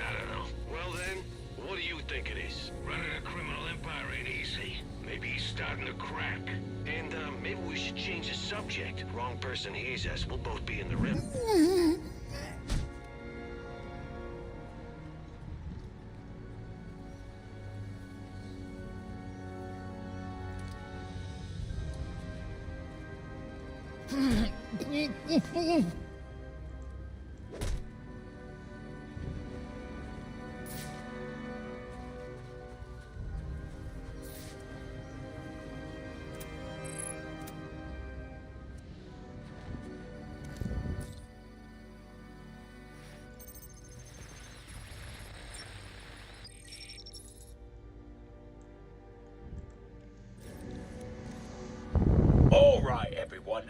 [SPEAKER 4] I don't know.
[SPEAKER 21] Well then, what do you think it is?
[SPEAKER 4] Running a criminal empire ain't easy. Maybe he's starting to crack.
[SPEAKER 21] And maybe we should change the subject. Wrong person hears us. We'll both be in the rim.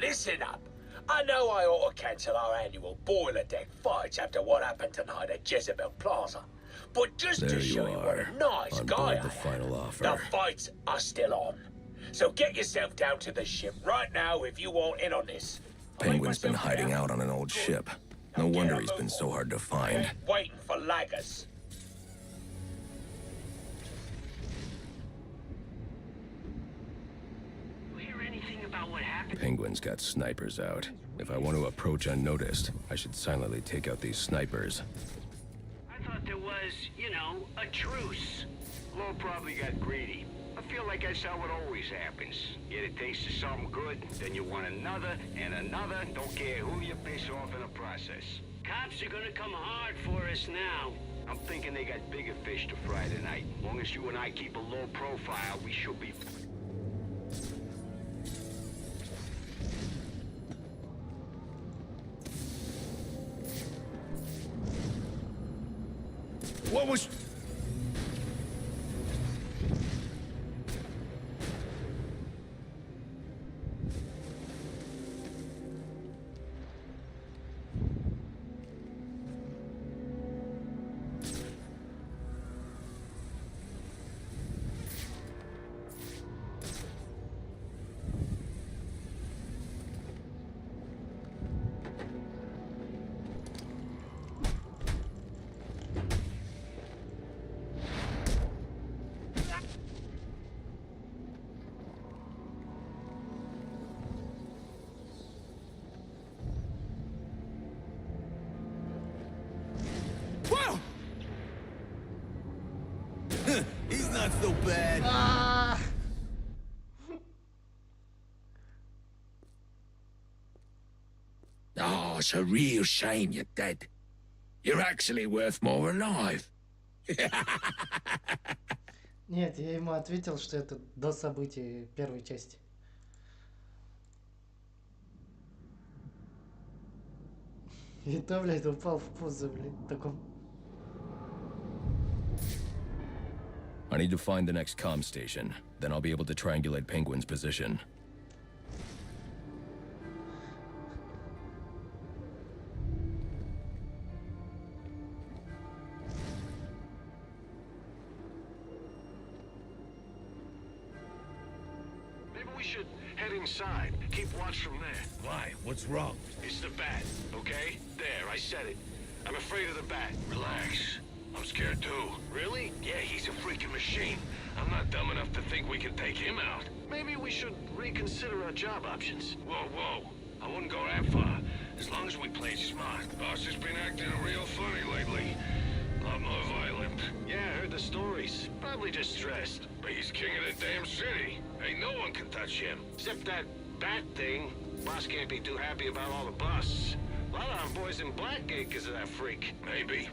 [SPEAKER 17] listen up. I know I ought to cancel our annual boiler deck fights after what happened tonight at Jezebel Plaza. But just
[SPEAKER 3] There
[SPEAKER 17] to
[SPEAKER 3] you
[SPEAKER 17] show you what
[SPEAKER 3] are,
[SPEAKER 17] a nice
[SPEAKER 3] on
[SPEAKER 17] guy
[SPEAKER 3] board
[SPEAKER 17] I
[SPEAKER 3] the
[SPEAKER 17] am,
[SPEAKER 3] final offer.
[SPEAKER 17] the fights are still on. So get yourself down to the ship right now if you want in on this.
[SPEAKER 3] Penguin's been hiding out on an old ship. No wonder he's been so hard to find.
[SPEAKER 17] Waiting for laggers.
[SPEAKER 3] Penguin's got snipers out. If I want to approach unnoticed, I should silently take out these snipers.
[SPEAKER 1] I thought there was, you know, a truce. Law probably got greedy. I feel like that's how it always happens. Get a taste of something good, then you want another and another. Don't care who you piss off in the process. Cops are gonna come hard for us now. I'm thinking they got bigger fish to fry tonight. As long as you and I keep a low profile, we should be...
[SPEAKER 13] What was...
[SPEAKER 12] Whoa! He's not so bad.
[SPEAKER 6] Oh, it's a real shame you're dead. You're actually worth more alive.
[SPEAKER 8] Нет, я ему ответил, что это до событий первой части. И то, блядь, упал в позу, блядь, таком.
[SPEAKER 3] I need to find the next comm station. Then I'll be able to triangulate Penguin's position.
[SPEAKER 21] Maybe we should head inside. Keep watch from there.
[SPEAKER 13] Why? What's wrong?
[SPEAKER 21] It's the bat, okay? There, I said it. I'm afraid of the bat. Relax. I'm scared too. Really? Yeah, he's a freaking machine. I'm not dumb enough to think we can take him out. Maybe we should reconsider our job options. Whoa, whoa. I wouldn't go that far. As long as we play smart. Boss has been acting real funny lately. A lot more violent. Yeah, I heard the stories. Probably just stressed. But he's king of the damn city. Ain't no one can touch him. Except that bat thing. Boss can't be too happy about all the busts. A lot of our boys in Blackgate because of that freak. Maybe.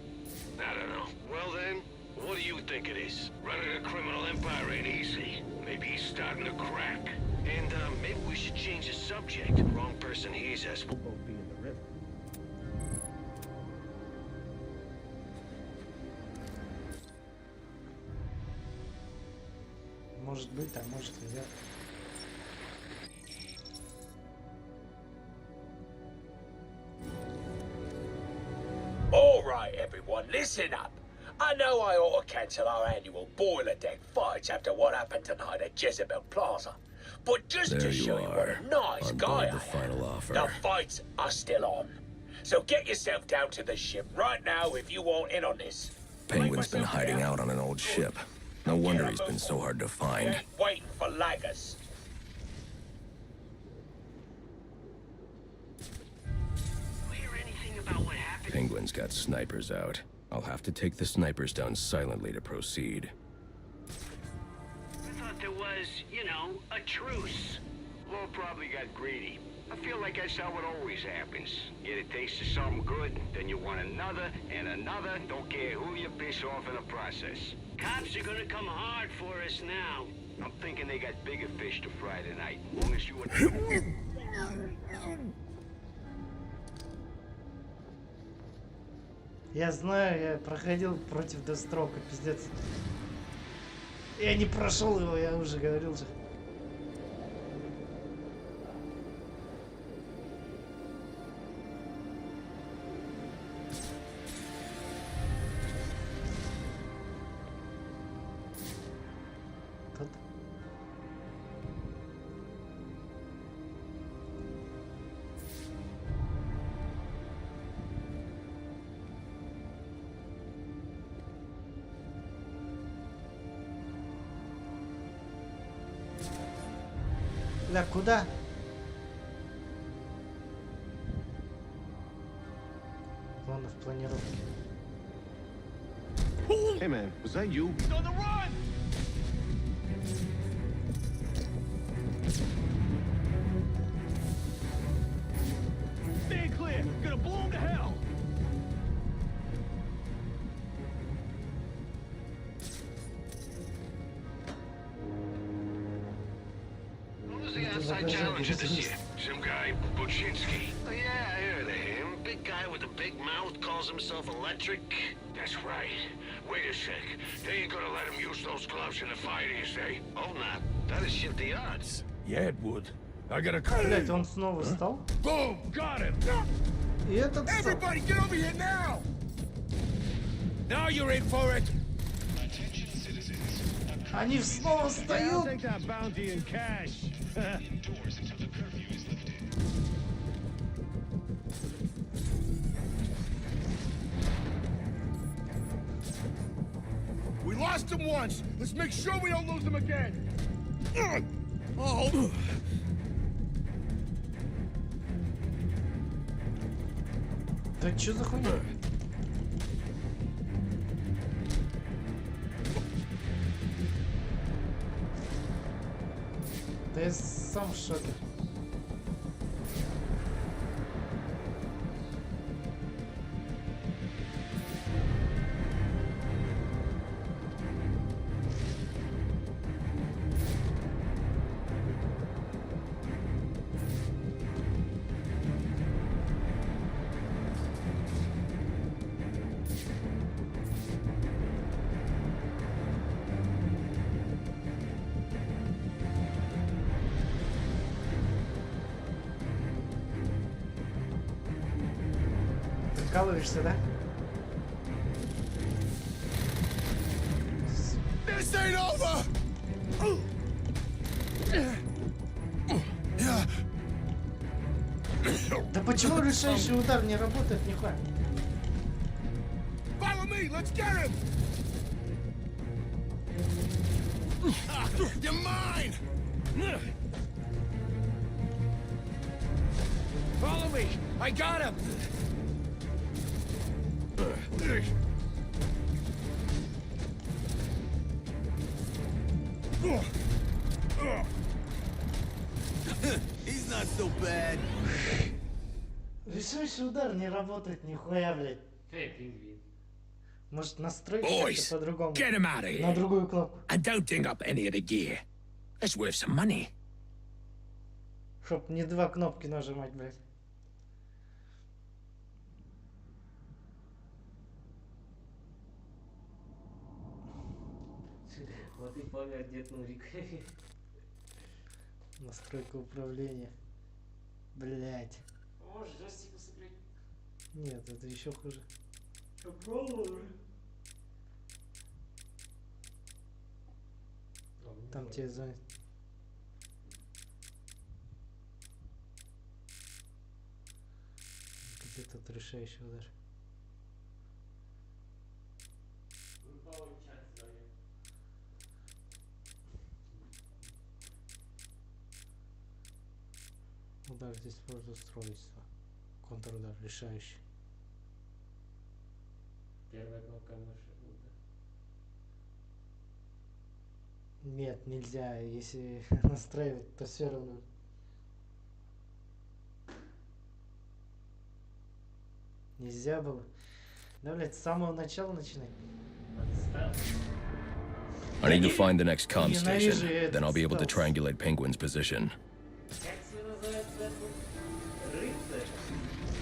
[SPEAKER 21] I don't know. Well then, what do you think it is? Running a criminal empire ain't easy. Maybe he's starting to crack. And maybe we should change the subject. Wrong person hears us.
[SPEAKER 13] We'll both be in the river.
[SPEAKER 8] Может быть, а может и нет.
[SPEAKER 17] All right, everyone, listen up. I know I ought to cancel our annual boiler deck fights after what happened tonight at Jezebel Plaza. But just
[SPEAKER 3] There
[SPEAKER 17] to
[SPEAKER 3] you
[SPEAKER 17] show you what
[SPEAKER 3] are,
[SPEAKER 17] a nice
[SPEAKER 3] on
[SPEAKER 17] guy
[SPEAKER 3] board
[SPEAKER 17] I
[SPEAKER 3] the
[SPEAKER 17] am,
[SPEAKER 3] final offer.
[SPEAKER 17] the fights are still on. So get yourself down to the ship right now if you want in on this.
[SPEAKER 3] Penguin's been hiding out on an old ship. No wonder he's been so hard to find.
[SPEAKER 17] Waiting for laggers.
[SPEAKER 3] Penguin's got snipers out. I'll have to take the snipers down silently to proceed.
[SPEAKER 1] I thought there was, you know, a truce. Law probably got greedy. I feel like that's how it always happens. Get a taste of something good, then you want another and another. Don't care who you piss off in the process. Cops are gonna come hard for us now. I'm thinking they got bigger fish to fry tonight. As long as you and...
[SPEAKER 8] Я знаю, я проходил против Дестрока, пиздец. Я не прошел его, я уже говорил же. Бля, куда? Ладно, в планировке.
[SPEAKER 12] Hey man, was that you?
[SPEAKER 4] He's on the run! Stay clear! Gonna blow him to hell!
[SPEAKER 21] Who's the outside challenger this year? Some guy, Buczynski. Oh, yeah, I heard of him. Big guy with a big mouth, calls himself electric. That's right. Wait a sec. They ain't gonna let him use those gloves in the fight, you say? Oh, not. That'll shift the odds.
[SPEAKER 4] Yeah, it would. I gotta...
[SPEAKER 8] Блять, он снова встал?
[SPEAKER 4] Boom! Got him!
[SPEAKER 8] И этот встал.
[SPEAKER 4] Everybody, get over here now! Now you're in for it!
[SPEAKER 8] Они снова встают!
[SPEAKER 4] Take that bounty in cash. We lost him once. Let's make sure we don't lose him again. Oh.
[SPEAKER 8] Да чё за хуйня? Да я сам в шоке. Прикалываешься, да?
[SPEAKER 4] This ain't over!
[SPEAKER 8] Да почему решающий удар не работает, нихуя?
[SPEAKER 4] Follow me, let's get him! You're mine! Follow me! I got him!
[SPEAKER 12] He's not so bad.
[SPEAKER 8] Решающий удар не работает, нихуя, блядь.
[SPEAKER 18] Пингвин.
[SPEAKER 8] Может настроить
[SPEAKER 17] Boys,
[SPEAKER 8] как-то по-другому?
[SPEAKER 17] get him out of
[SPEAKER 8] На
[SPEAKER 17] here.
[SPEAKER 8] другую кнопку.
[SPEAKER 17] And don't ding up any of the gear. That's worth some money.
[SPEAKER 8] Чтоб не два кнопки нажимать, блядь.
[SPEAKER 18] Вот и помер дед Нурик.
[SPEAKER 8] Настройка управления. Блять.
[SPEAKER 18] Можешь джойстик усыпить?
[SPEAKER 8] Нет, это еще хуже. Там тебе звонит. Где тот решающий удар? Удар здесь может устройство. Контрудар решающий.
[SPEAKER 18] Первая кнопка мыши.
[SPEAKER 8] Нет, нельзя. Если настраивать, то все равно. Нельзя было. Да, блядь, с самого начала начинать.
[SPEAKER 3] I need to find the next comm station. Then I'll be able to triangulate Penguin's position.
[SPEAKER 18] Как все называется этот рыцарь?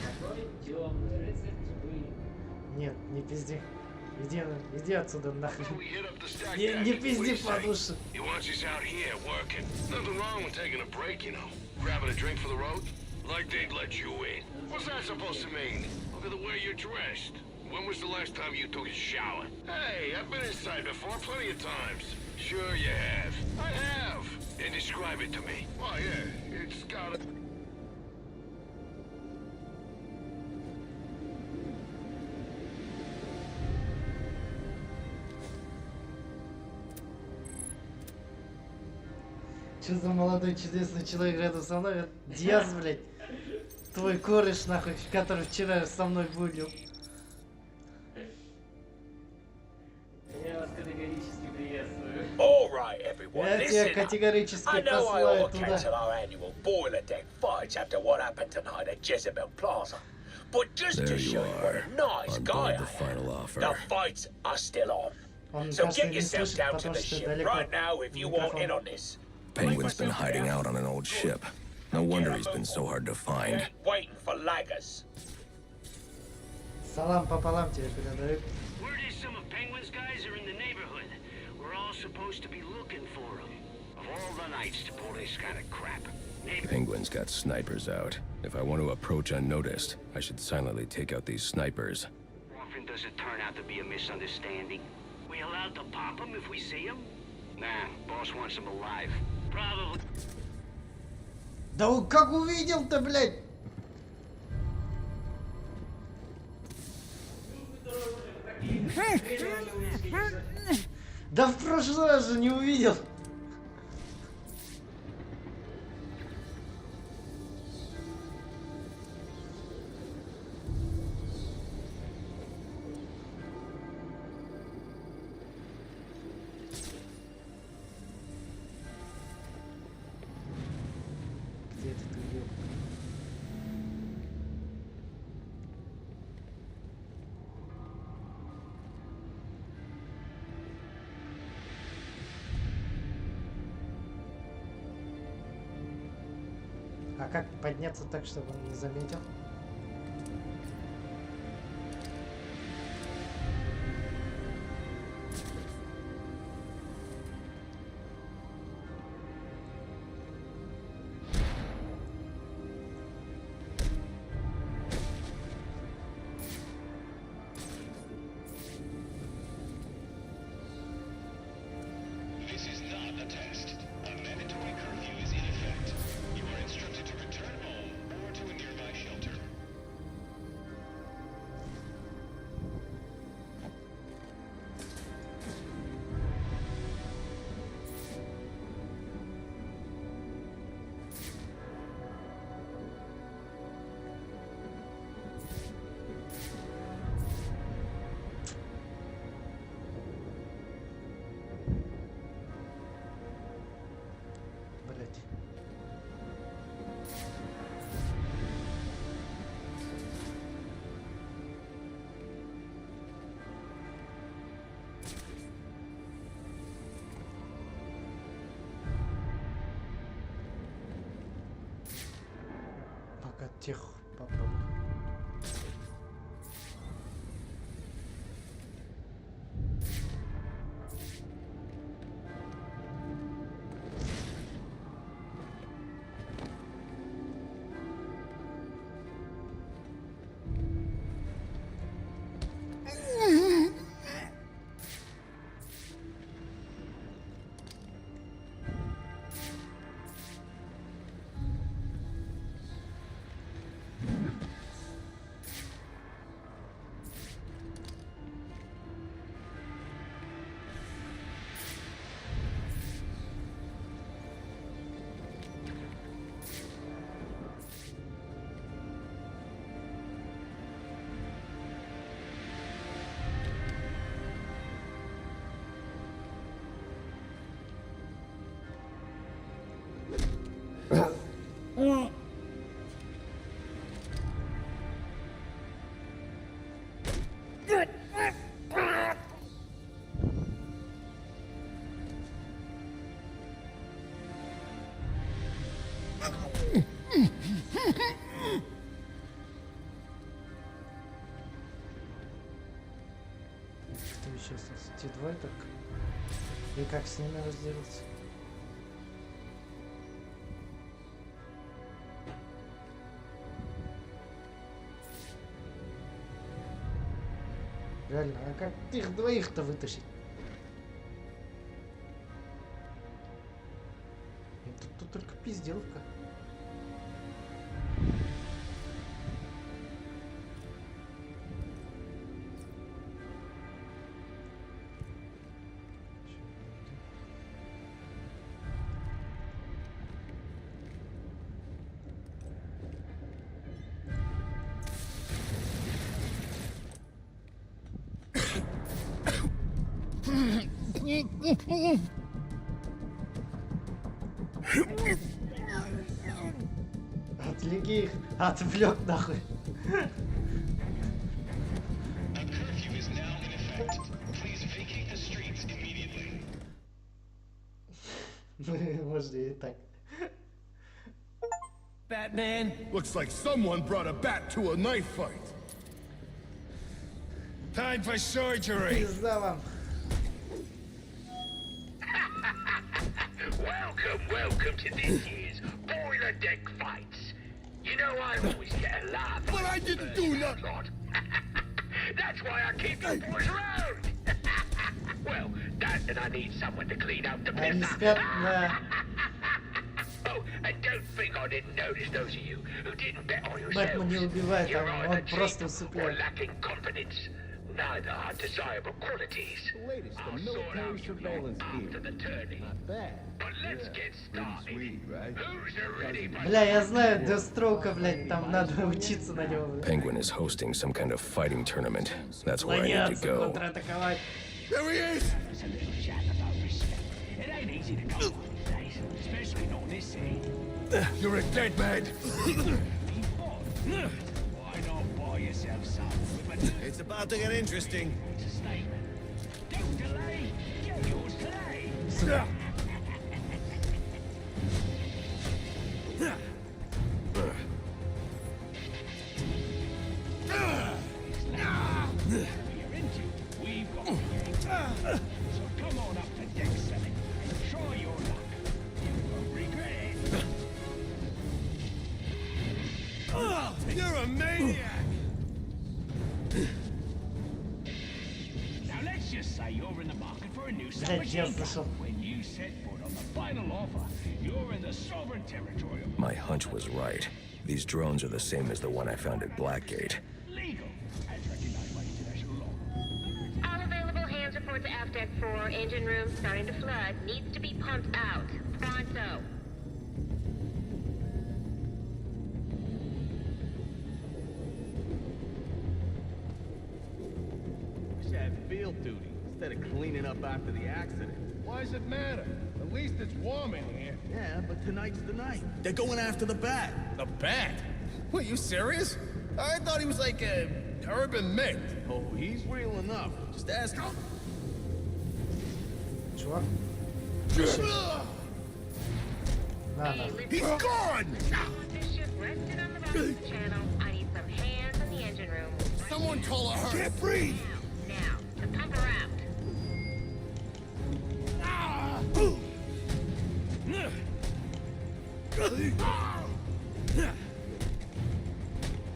[SPEAKER 18] Такой темный рыцарь тьмы.
[SPEAKER 8] Нет, не пизди. Иди отсюда нахрен. Не пизди подушку.
[SPEAKER 21] He wants us out here working. Nothing wrong with taking a break, you know. Grabbing a drink for the road? Like they'd let you in. What's that supposed to mean? Look at the way you're dressed. When was the last time you took a shower? Hey, I've been inside before plenty of times. Sure you have. I have. And describe it to me. Well, yeah, it's got a...
[SPEAKER 8] Что за молодой чудесный человек рядом со мной? Диас, блядь. Твой кореш, нахуй, который вчера со мной булил.
[SPEAKER 18] Я вас категорически приветствую.
[SPEAKER 17] All right, everyone,
[SPEAKER 8] Я тебя
[SPEAKER 17] listen up.
[SPEAKER 8] категорически
[SPEAKER 17] I know I
[SPEAKER 8] посылаю
[SPEAKER 17] ought to cancel
[SPEAKER 8] туда.
[SPEAKER 17] our annual boiler deck fights after what happened tonight at Jezebel Plaza. But just
[SPEAKER 3] There
[SPEAKER 17] to
[SPEAKER 3] you
[SPEAKER 17] show you what
[SPEAKER 3] are,
[SPEAKER 17] a nice
[SPEAKER 3] on
[SPEAKER 17] guy
[SPEAKER 3] board
[SPEAKER 17] I
[SPEAKER 3] the
[SPEAKER 17] am,
[SPEAKER 3] final offer.
[SPEAKER 17] the fights are still on.
[SPEAKER 8] Он,
[SPEAKER 17] So
[SPEAKER 8] кажется,
[SPEAKER 17] get
[SPEAKER 8] не
[SPEAKER 17] yourself
[SPEAKER 8] слышит,
[SPEAKER 17] down to
[SPEAKER 8] потому
[SPEAKER 17] the
[SPEAKER 8] что
[SPEAKER 17] ship
[SPEAKER 8] далеко
[SPEAKER 17] right now if you want in on this.
[SPEAKER 3] Penguin's been hiding out on an old ship. No wonder he's been so hard to find.
[SPEAKER 17] Waiting for laggers.
[SPEAKER 8] Салам пополам тебе передают.
[SPEAKER 1] Word is some of Penguin's guys are in the neighborhood. We're all supposed to be looking for them. Of all the nights to pull this kind of crap.
[SPEAKER 3] Penguin's got snipers out. If I want to approach unnoticed, I should silently take out these snipers.
[SPEAKER 1] Often does it turn out to be a misunderstanding? We allowed to pop them if we see them? Nah, boss wants them alive. Probably.
[SPEAKER 8] Да он как увидел-то, блядь? Да в прошлый раз же не увидел. Где ты увидел? А как подняться так, чтобы он не заметил?
[SPEAKER 9] This is not a test. A mandatory curfew is in effect. You are instructed to return home or to a nearby shelter.
[SPEAKER 8] Блять. Пока тех попробую. Что еще осталось? Эти двое только. И как с ними разделаться? Реально, а как их двоих-то вытащить? Тут только пизделка. Отвлеки их. Отвлек нахуй. Может и так.
[SPEAKER 4] Batman? Looks like someone brought a bat to a knife fight. Time for surgery.
[SPEAKER 8] Пизда вам.
[SPEAKER 17] Welcome to this year's Boiler Deck Fights. You know I always get a laugh.
[SPEAKER 4] But I didn't do nothing.
[SPEAKER 17] That's why I keep you boys around. Well, that and I need someone to clean up the
[SPEAKER 8] Они
[SPEAKER 17] piss.
[SPEAKER 8] спят на...
[SPEAKER 17] Oh, and don't think I didn't notice those of you who didn't bet on
[SPEAKER 8] Бэтмен не
[SPEAKER 17] yourselves.
[SPEAKER 8] убивает,
[SPEAKER 17] You're
[SPEAKER 8] он
[SPEAKER 17] either
[SPEAKER 8] просто
[SPEAKER 17] cheap or
[SPEAKER 8] усыпляет.
[SPEAKER 17] lacking confidence. Neither are desirable qualities.
[SPEAKER 22] Latest,
[SPEAKER 17] I'll
[SPEAKER 22] the
[SPEAKER 17] sort
[SPEAKER 22] military
[SPEAKER 17] out your
[SPEAKER 22] surveillance
[SPEAKER 17] lot after
[SPEAKER 22] scheme.
[SPEAKER 17] the tourney.
[SPEAKER 22] Not bad.
[SPEAKER 17] But let's get started. Who's ready?
[SPEAKER 8] Бля, я знаю Дестроука, блядь, там надо учиться на него. блядь.
[SPEAKER 3] Penguin is hosting some kind of fighting tournament. That's where I need to
[SPEAKER 8] Слоняться,
[SPEAKER 3] go.
[SPEAKER 8] контратаковать.
[SPEAKER 4] There he is.
[SPEAKER 17] There's a little chat about respect. It ain't easy to come by these days, especially not this city.
[SPEAKER 4] You're a dead man.
[SPEAKER 17] Why not buy yourself some?
[SPEAKER 16] It's about to get interesting.
[SPEAKER 17] It's a statement. Don't delay. Get yours today. You're into. We've got the game. So come on up to deck 7 and try your luck. You won't regret it.
[SPEAKER 4] You're a maniac.
[SPEAKER 17] Now let's just say you're in the market for a new
[SPEAKER 8] Блядь,
[SPEAKER 17] submachine
[SPEAKER 8] я
[SPEAKER 17] gun.
[SPEAKER 8] слышал.
[SPEAKER 17] When you set foot on the final offer, you're in the sovereign territory of
[SPEAKER 3] My hunch was right. These drones are the same as the one I found at Blackgate.
[SPEAKER 17] legal, as recognized by international law.
[SPEAKER 2] All available hands report to Aft Deck 4. Engine room starting to flood. Needs to be pumped out. Pronto.
[SPEAKER 16] Wish I had field duty instead of cleaning up after the accident.
[SPEAKER 4] Why does it matter? At least it's warm in here.
[SPEAKER 16] Yeah, but tonight's the night. They're going after the bat.
[SPEAKER 4] The bat? What, you serious? I thought he was like a urban myth.
[SPEAKER 16] Oh, he's real enough. Just ask him.
[SPEAKER 8] Чувак. На, на.
[SPEAKER 4] He's gone!
[SPEAKER 2] This ship rested on the bottom of the channel. I need some hands in the engine room.
[SPEAKER 4] Someone call a hearse. Can't breathe.
[SPEAKER 2] Now, to pump her out.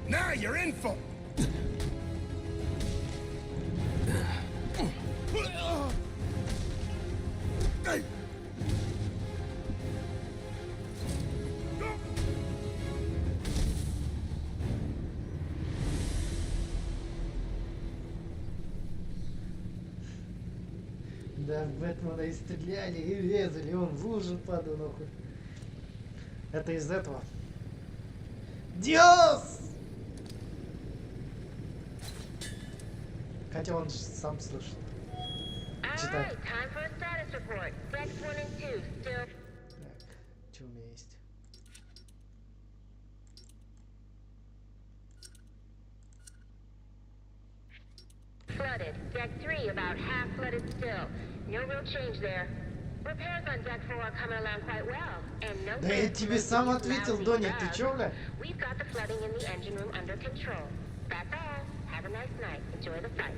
[SPEAKER 4] Now you're in for.
[SPEAKER 8] Да, в Бэтмена и стреляли, и резали, он в лужу падал, нахуй. Это из этого. Диос! Хотя он же сам слышал. Читай.
[SPEAKER 2] Alright, time for a status report. Decks 1 and 2 still
[SPEAKER 8] Так, что у меня есть?
[SPEAKER 2] flooded. Deck 3 about half flooded still. No real change there. Repairs on Deck 4 are coming along quite well. And no
[SPEAKER 8] Да я тебе сам ответил, Доня, ты чё, бля?
[SPEAKER 2] We've got the flooding in the engine room under control. That's all. Have a nice night. Enjoy the fight.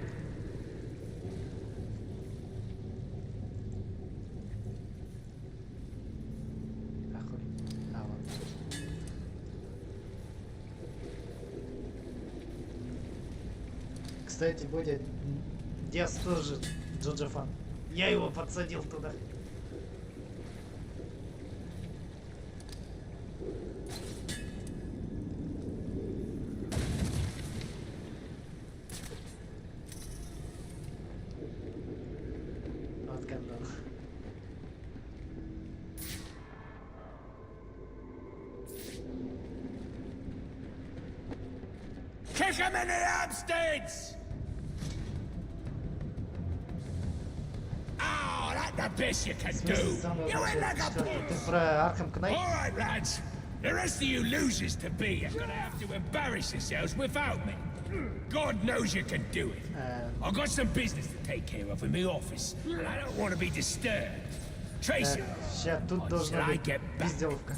[SPEAKER 8] Охуй. А, вот. Кстати, Бодя, Диас тоже Джоджо фан. Я его подсадил туда. Вот гандон.
[SPEAKER 4] Kick him in the abstains!
[SPEAKER 13] The best you can do. You ain't like a
[SPEAKER 8] Ты про Arkham Knight?
[SPEAKER 13] All right, lads. The rest of you losers to be are gonna have to embarrass yourselves without me. God knows you can do it. I've got some business to take care of in my office, and I don't want to be disturbed. Tracy,
[SPEAKER 8] Сейчас тут должна быть безделовка.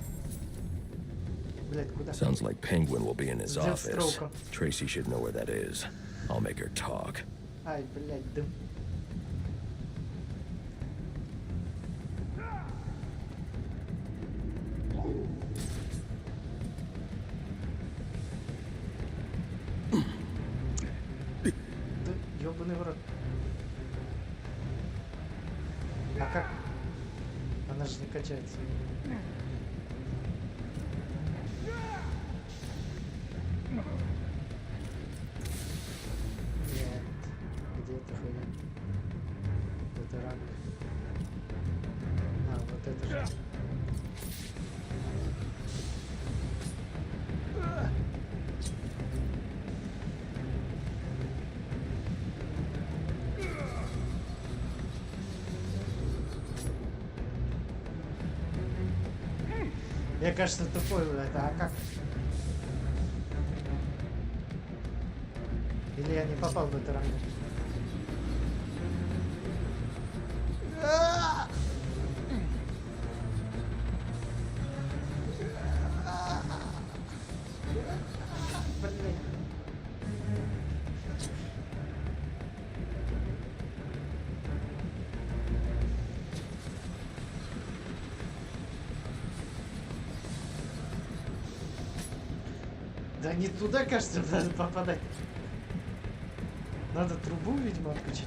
[SPEAKER 8] Блять, куда?
[SPEAKER 3] Sounds like Penguin will be in his office.
[SPEAKER 8] Deathstroke.
[SPEAKER 3] Tracy should know where that is. I'll make her talk.
[SPEAKER 8] Ай, блять, дым. Да ёбаный в рот. А как? Она же не качается. Нет. Где эта хуйня? Это ранг. А, вот это же. Я, кажется, тупой, это, а как? Или я не попал в эту рамку? Блин. Да не туда, кажется, надо попадать. Надо трубу, видимо, откачать.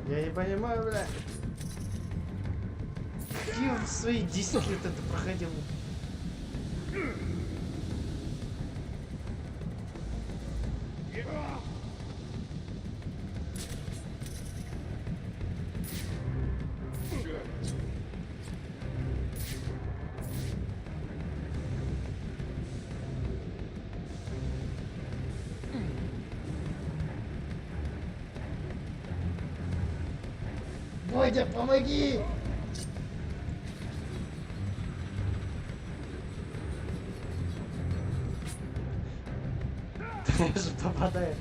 [SPEAKER 8] Я не понимаю, бля. Какие он в свои 10 лет это проходил? Бодя, помоги! Я же попадаю.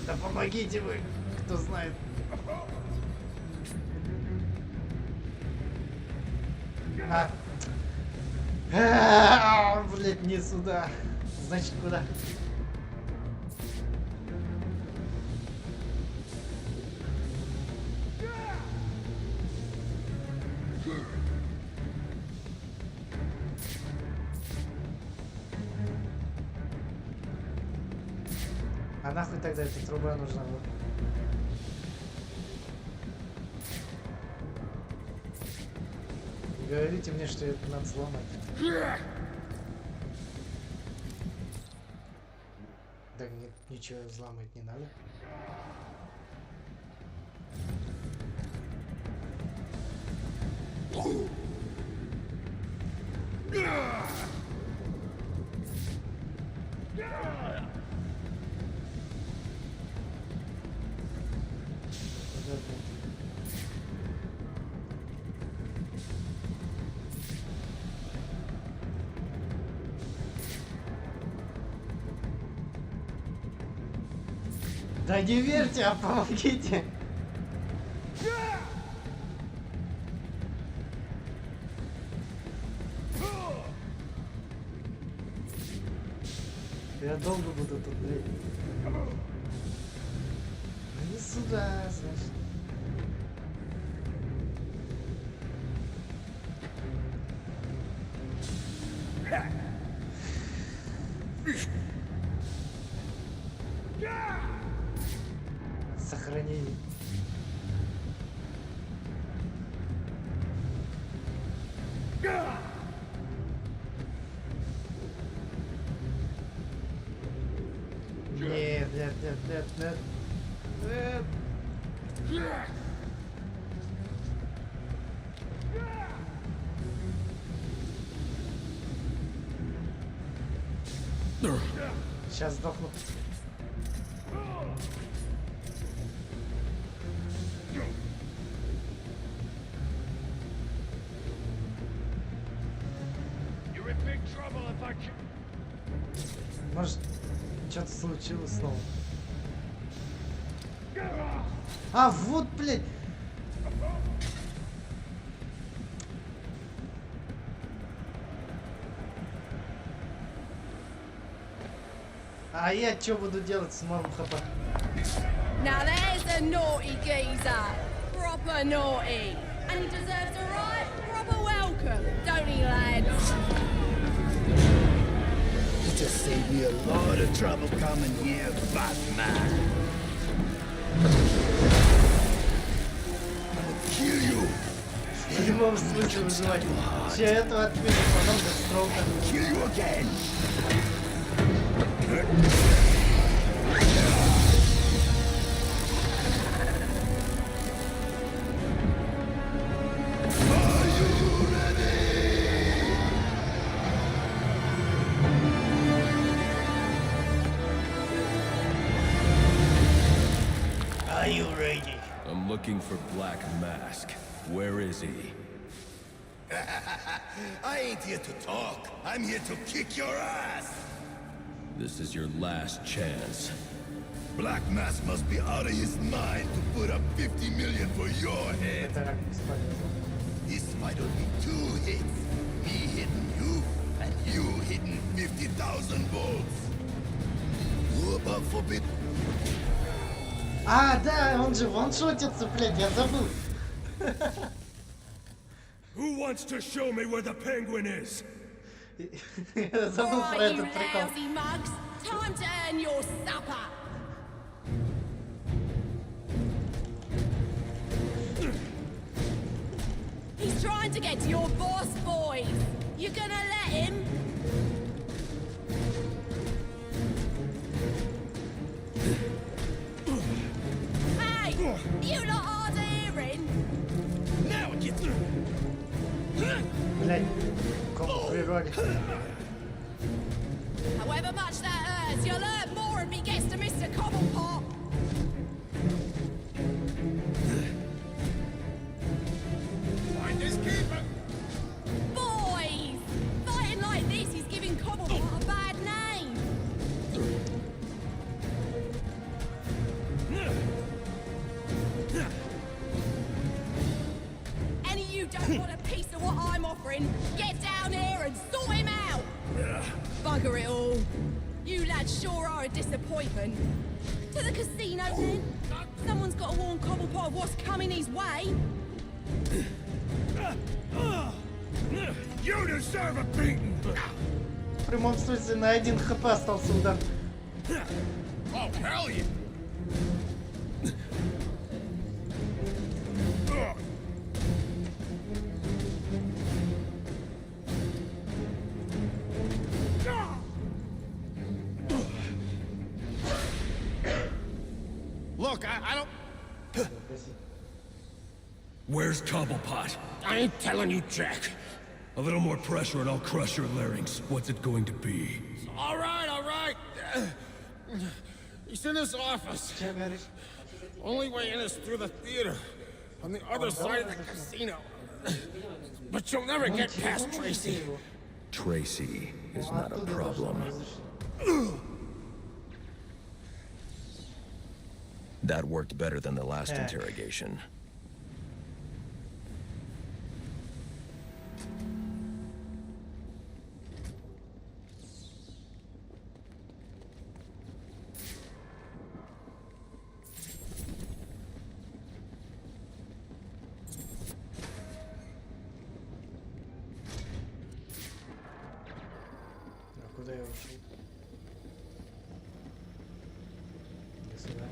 [SPEAKER 8] Да помогите вы, кто знает. Блять, не сюда. Значит, куда? А нахуй тогда эта труба нужна была? Говорите мне, что это надо сломать. Да нет, ничего взломать не надо. Да не верьте, а помогите! Я долго буду тут, блядь. Не сюда, значит. Сохранение. Нет, нет, нет, нет, нет. Нет. Сейчас сдохну. Может, что-то случилось снова. А, вот, блядь. А я что буду делать с малым хп?
[SPEAKER 5] Now there's a naughty geezer. Proper naughty. And he deserves a right proper welcome, don't he, lads?
[SPEAKER 6] You just saved me a lot of trouble coming here, Batman. I'll kill you.
[SPEAKER 8] В любом смысле выживать. Все этого отменит, потом Дестроука.
[SPEAKER 6] Kill you again.
[SPEAKER 3] Are you ready? I'm looking for Black Mask. Where is he?
[SPEAKER 6] I ain't here to talk. I'm here to kick your ass.
[SPEAKER 3] This is your last chance.
[SPEAKER 6] Black Mask must be out of his mind to put up 50 million for your head. This might only be 2 hits. Me hitting you, and you hitting 50,000 volts. Who about forbid?
[SPEAKER 8] А, да, он же ваншотится, блядь, я забыл.
[SPEAKER 13] Who wants to show me where the penguin is?
[SPEAKER 8] Я забыл про
[SPEAKER 5] Alright, you
[SPEAKER 8] этот прикол.
[SPEAKER 5] lousy mugs. Time to earn your supper. He's trying to get to your boss, boys. You gonna let him? Hey, you lot hard of hearing?
[SPEAKER 13] Now get
[SPEAKER 8] Блядь, кому прервали?
[SPEAKER 5] However much that hurts, you'll learn more if he gets to Mr. Cobblepot.
[SPEAKER 13] find this keeper.
[SPEAKER 5] Boys! Fighting like this is giving Cobblepot a bad name. Any of you don't want a piece of what I'm offering, get down here and sort him out! Bugger it all. You lads sure are a disappointment. To the casino then. Someone's got to warn Cobblepot of what's coming his way.
[SPEAKER 13] You deserve a beating.
[SPEAKER 8] В прямом смысле на 1 хп остался удар.
[SPEAKER 13] Oh, hell yeah.
[SPEAKER 16] Look, I don't...
[SPEAKER 13] Where's Cobblepot? I ain't telling you, Jack. A little more pressure and I'll crush your larynx. What's it going to be?
[SPEAKER 16] All right, all right. He's in his office. Only way in is through the theater, on the other side of the casino. But you'll never get past Tracy.
[SPEAKER 3] Tracy is not a problem. That worked better than the last interrogation.
[SPEAKER 8] Куда я ушел? До сюда.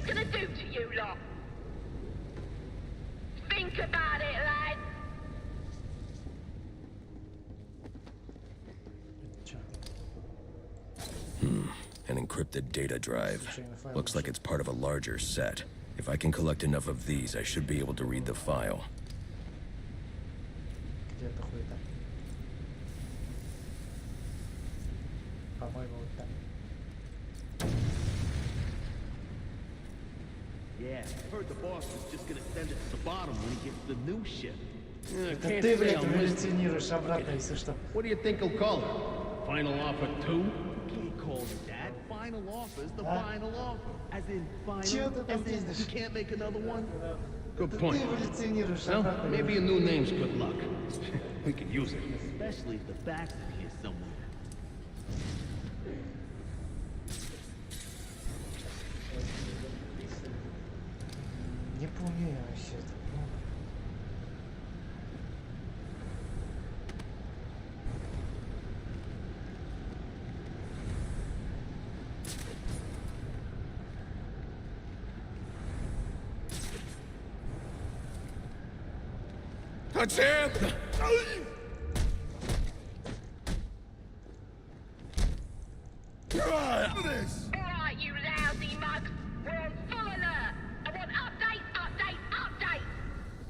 [SPEAKER 2] this gonna do to you lot? Think about it, lad.
[SPEAKER 3] An encrypted data drive. Looks like it's part of a larger set. If I can collect enough of these, I should be able to read the file.
[SPEAKER 8] Где эта хуета? По-моему, вот так.
[SPEAKER 7] Yeah, heard the boss was just gonna send it to the bottom when he gets the new ship.
[SPEAKER 8] Это ты, блядь, эволюционируешь обратно, если что.
[SPEAKER 7] What do you think he'll call it? Final offer 2? Can't call it that. Final offer's the final offer. As in final,
[SPEAKER 8] Чё ты там
[SPEAKER 7] as in
[SPEAKER 8] пиздишь?
[SPEAKER 7] you can't make another one? Good
[SPEAKER 8] Ты
[SPEAKER 7] point.
[SPEAKER 8] эволюционируешь
[SPEAKER 7] Well,
[SPEAKER 8] обратно.
[SPEAKER 7] maybe a new name's good luck. We could use it. Especially if the back's in here somewhere.
[SPEAKER 8] Не помню я вообще это.
[SPEAKER 16] Touch him!
[SPEAKER 2] Alright, you lousy mugs. We're on full alert. I want update.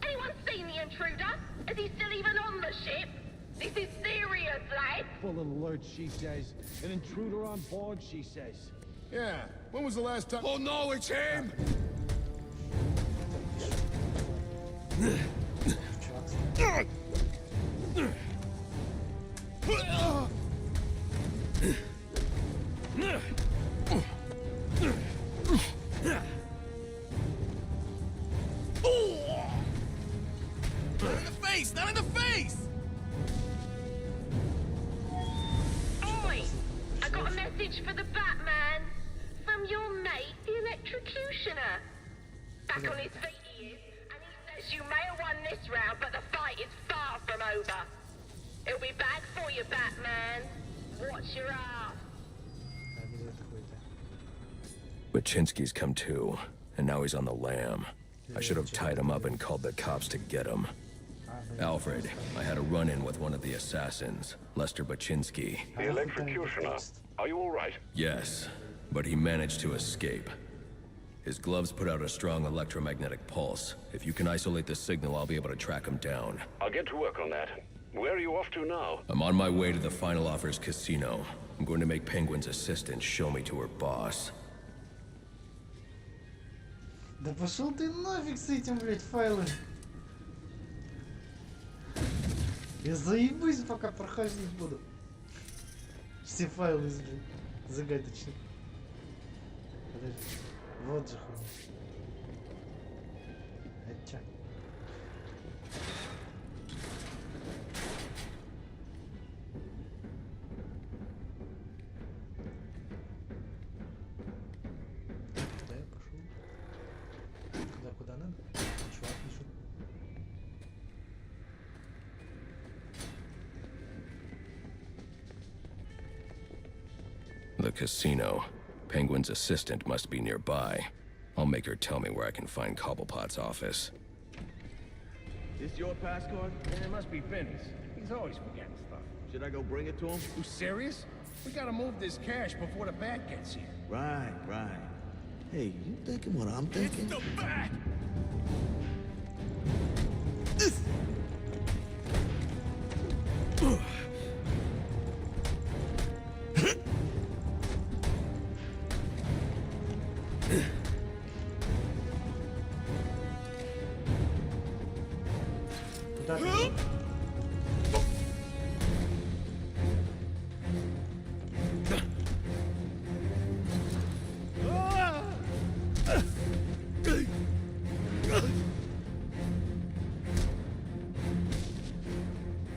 [SPEAKER 2] Anyone seen the intruder? Is he still even on the ship? This is serious, lad.
[SPEAKER 4] Full alert, she says. An intruder on board, she says.
[SPEAKER 16] Yeah, when was the last time? Oh no, it's him!
[SPEAKER 7] Not in the face!
[SPEAKER 2] Oi! I got a message for the Batman. From your mate, the electrocutioner. Back on his feet he is, and he says you may have won this round, but the fight is far from over. It'll be back for you, Batman. Watch your ass.
[SPEAKER 3] Baczynski's come too, and now he's on the lam. I should have tied him up and called the cops to get him. Alfred, I had a run-in with one of the assassins, Lester Baczynski.
[SPEAKER 20] The electrocutioner. Are you all right?
[SPEAKER 3] Yes, but he managed to escape. His gloves put out a strong electromagnetic pulse. If you can isolate the signal, I'll be able to track him down.
[SPEAKER 20] I'll get to work on that. Where are you off to now?
[SPEAKER 3] I'm on my way to the Final Offers casino. I'm going to make Penguin's assistant show me to her boss.
[SPEAKER 8] Да пошел ты нафиг с этим, блядь, файлом. Я заебусь, пока проходить буду. Все файлы, блядь, загадочные. Подожди. Вот же хуйня. Это чё? Куда я пошел? Туда, куда надо? Чувак пишет.
[SPEAKER 3] The casino. Penguin's assistant must be nearby. I'll make her tell me where I can find Cobblepot's office.
[SPEAKER 7] This your passcard?
[SPEAKER 13] It must be Vinny's. He's always forgetting stuff.
[SPEAKER 7] Should I go bring it to him?
[SPEAKER 13] You serious? We gotta move this cash before the bat gets here.
[SPEAKER 7] Right. Hey, you thinking what I'm thinking?
[SPEAKER 13] It's the bat!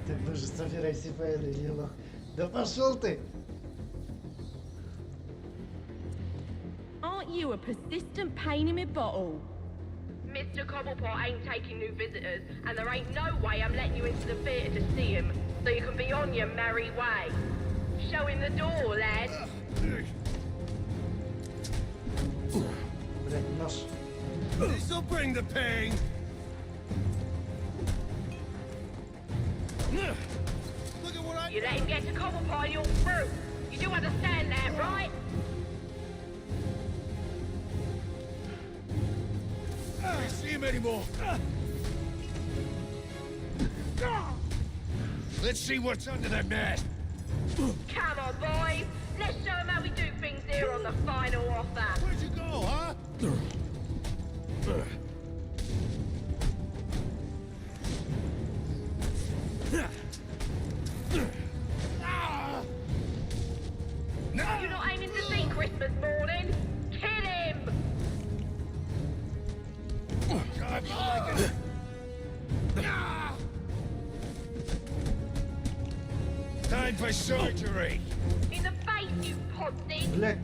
[SPEAKER 8] Так, боже, собирай все файлы, елох. Да пошел ты!
[SPEAKER 5] Aren't you a persistent pain in my bottle?
[SPEAKER 2] Mr. Cobblepot ain't taking new visitors, and there ain't no way I'm letting you into the theatre to see him, so you can be on your merry way. Show him the door, lad.
[SPEAKER 8] Блядь, нож
[SPEAKER 4] This'll bring the pain. Look at what
[SPEAKER 2] You let him get to Cobblepine, you're through. You do understand that, right?
[SPEAKER 4] I can't see him anymore. Let's see what's under that mask.
[SPEAKER 2] Come on, boys. Let's show him how we do things here on the final offer.
[SPEAKER 4] Where'd you go, huh?
[SPEAKER 2] You're not aiming to see Christmas morning? Kill him!
[SPEAKER 4] God, you like it. Time for surgery.
[SPEAKER 2] In the face, you podsy!
[SPEAKER 8] Блядь.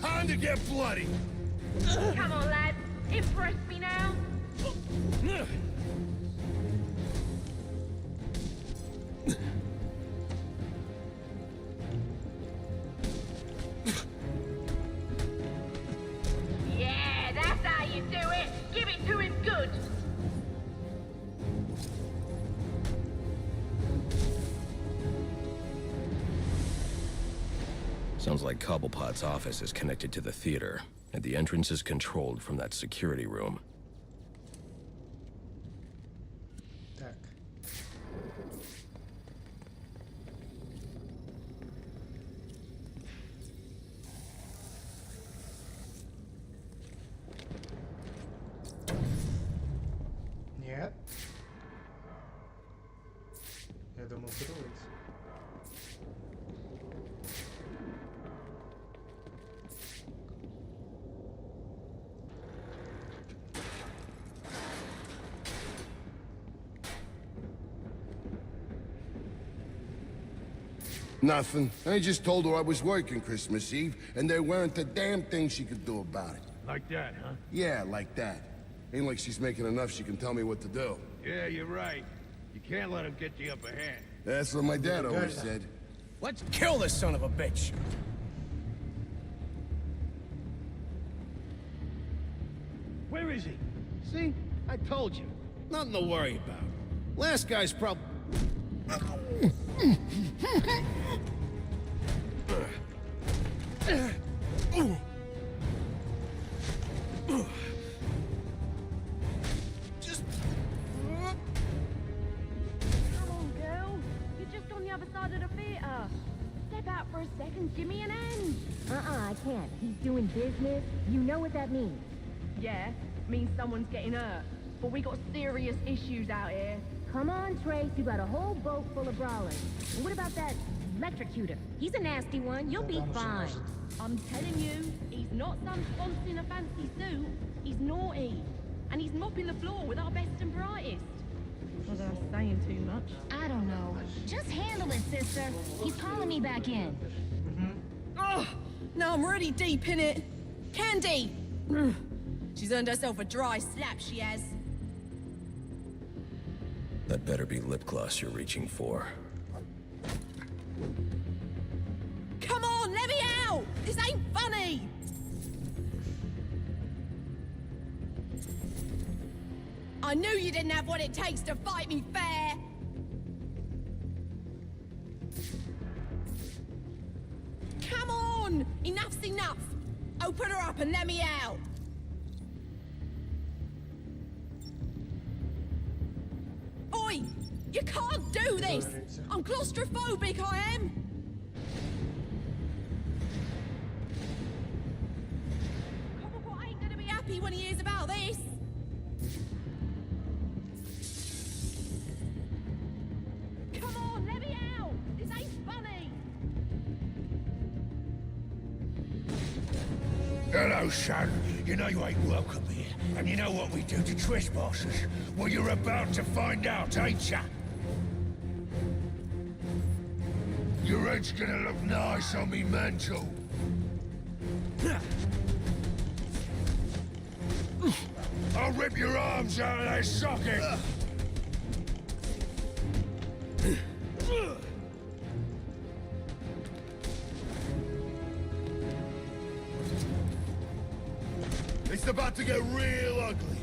[SPEAKER 4] Time to get bloody.
[SPEAKER 2] Come on, lads. Impress me now. Yeah, that's how you do it. Give it to him good.
[SPEAKER 3] Sounds like Cobblepot's office is connected to the theater, and the entrance is controlled from that security room.
[SPEAKER 8] Так. Нет. Я думал, открылось.
[SPEAKER 16] Nothing. I just told her I was working Christmas Eve, and there weren't a damn thing she could do about it.
[SPEAKER 13] Like that, huh?
[SPEAKER 16] Yeah, like that. Ain't like she's making enough she can tell me what to do.
[SPEAKER 13] Yeah, you're right. You can't let him get the upper hand.
[SPEAKER 16] That's what my dad always said.
[SPEAKER 13] Let's kill this son of a bitch. Where is he? See? I told you. Nothing to worry about. Last guy's probably...
[SPEAKER 2] Come on, girl. You're just on the other side of the theater. Step out for a second, give me an hand.
[SPEAKER 10] I can't. He's doing business. You know what that means.
[SPEAKER 2] Yeah, means someone's getting hurt. But we got serious issues out here.
[SPEAKER 10] Come on, Trace. You got a whole boat full of brawlers. And what about that electrocutor? He's a nasty one. You'll be fine.
[SPEAKER 2] I'm telling you, he's not some sponce in a fancy suit. He's naughty. And he's mopping the floor with our best and brightest. Was I saying too much?
[SPEAKER 10] I don't know. Just handle it, sister. He's calling me back in.
[SPEAKER 5] Oh, now I'm really deep in it. Candy! She's earned herself a dry slap, she has.
[SPEAKER 3] That better be lip gloss you're reaching for.
[SPEAKER 5] Come on, let me out! This ain't funny! I knew you didn't have what it takes to fight me fair! Come on! Enough's enough! Open her up and let me out! Oi! You can't do this! I'm claustrophobic, I am! Cobblepot ain't gonna be happy when he hears about this! Come on, let me out! This ain't funny!
[SPEAKER 13] Hello, son. You know you ain't welcome here. And you know what we do to trespassers? Well, you're about to find out, ain't ya? Your head's gonna look nice on me mantle. I'll rip your arms out of their socket.
[SPEAKER 6] about to get real ugly.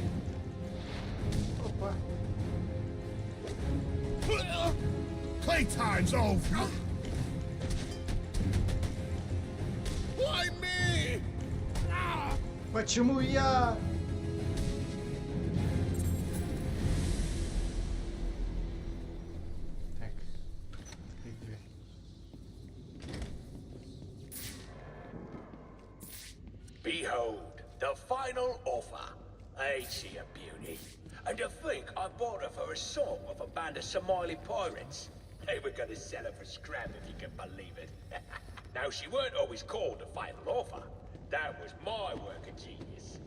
[SPEAKER 8] Опа.
[SPEAKER 6] Playtime's over. Why me?
[SPEAKER 8] Почему я? Так. Открыть дверь.
[SPEAKER 17] Behold, the final offer. Ain't she a beauty? And to think I bought her for a song of a band of Somali pirates. They were gonna sell her for scrap if you can believe it. Now, she weren't always called the final offer. That was my work of genius.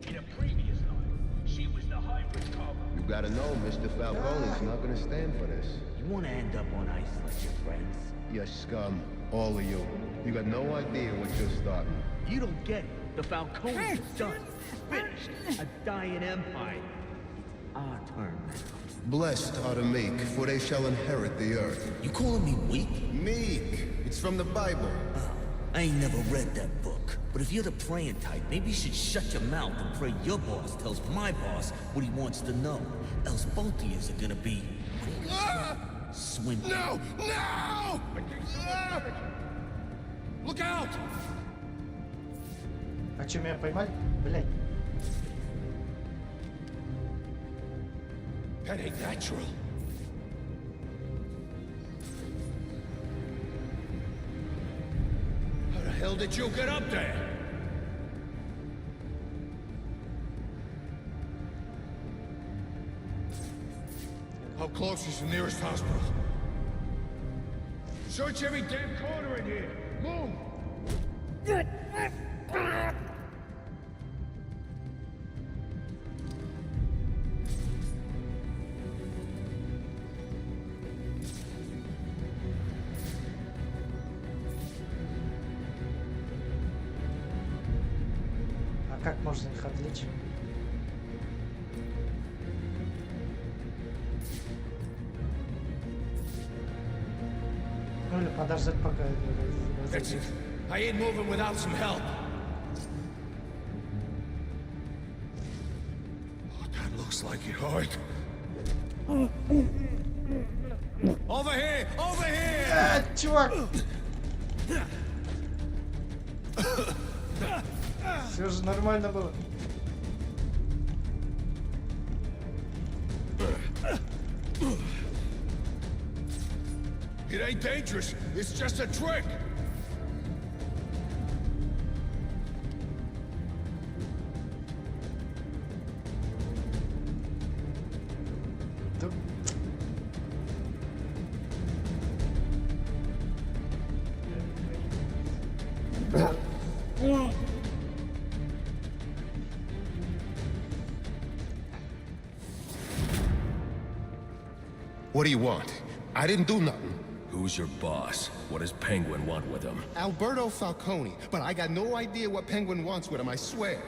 [SPEAKER 17] In a previous life, she was the hybrid cargo.
[SPEAKER 11] You gotta know, Mr. Falcone's not gonna stand for this.
[SPEAKER 7] You wanna end up on ice like your friends?
[SPEAKER 11] You scum, all of you. You got no idea what you're starting.
[SPEAKER 7] You don't get it. The Falcones are done. Finished. A dying empire. It's our turn now.
[SPEAKER 11] Blessed are the meek, for they shall inherit the earth.
[SPEAKER 14] You calling me weak?
[SPEAKER 11] Meek. It's from the Bible.
[SPEAKER 14] I ain't never read that book. But if you're the praying type, maybe you should shut your mouth and pray your boss tells my boss what he wants to know. Else both of yous are gonna be... swimming.
[SPEAKER 6] No! No! Look out!
[SPEAKER 8] А что, меня поймали? Блядь.
[SPEAKER 6] That ain't natural. How the hell did you get up there? How close is the nearest hospital? Search every damn corner in here. Move!
[SPEAKER 8] А как можно их отличить? Ну или подождать, пока...
[SPEAKER 6] That's it. I ain't moving without some help. Oh, that looks like it hurt. Over here! Over here!
[SPEAKER 8] Чувак! Все же нормально было.
[SPEAKER 6] It ain't dangerous. It's just a trick.
[SPEAKER 11] What do you want? I didn't do nothing.
[SPEAKER 3] Who's your boss? What does Penguin want with him?
[SPEAKER 11] Alberto Falcone, but I got no idea what Penguin wants with him, I swear.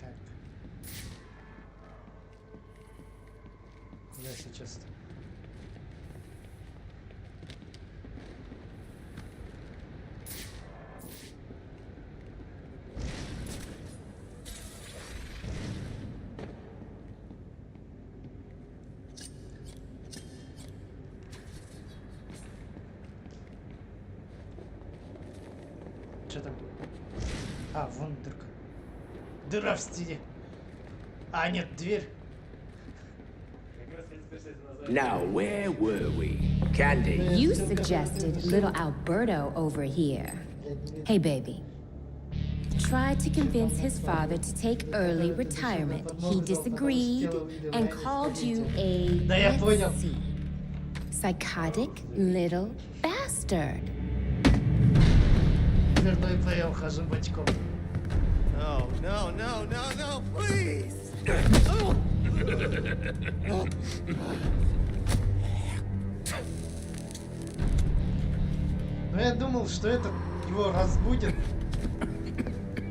[SPEAKER 8] Так. Куда сейчас-то? Что там? А, вон дырка. Дыра в стене. А, нет, дверь.
[SPEAKER 17] Now, where were we? Candy?
[SPEAKER 10] You suggested little Alberto over here. Hey, baby. Tried to convince his father to take early retirement. He disagreed and called you a, let's see, psychotic little bastard.
[SPEAKER 19] No, no, no, no, no, please!
[SPEAKER 8] Но я думал, что это его разбудит.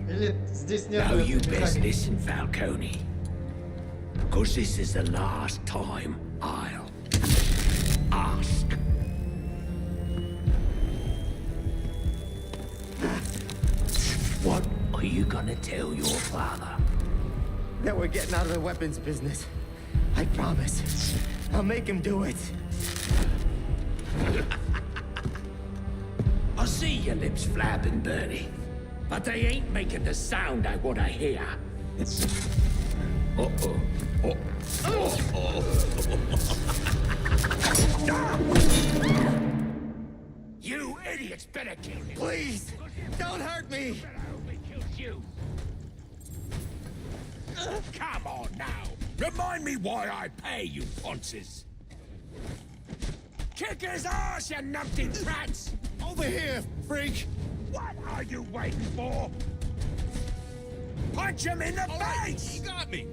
[SPEAKER 8] Или здесь нет...
[SPEAKER 17] Now you best listen, Falcone. Because this is the last time I'll ask. What are you gonna tell your father?
[SPEAKER 12] That we're getting out of the weapons business. I promise. I'll make him do it.
[SPEAKER 17] I see your lips flapping, Bernie, but they ain't making the sound I want to hear. Uh-oh. You idiots better kill him.
[SPEAKER 12] Please, don't hurt me.
[SPEAKER 17] You. Come on now. Remind me why I pay you, ponces. Kick his ass, you numpty brats!
[SPEAKER 16] Over here, freak!
[SPEAKER 17] What are you waiting for? Punch him in the face!
[SPEAKER 16] You got me!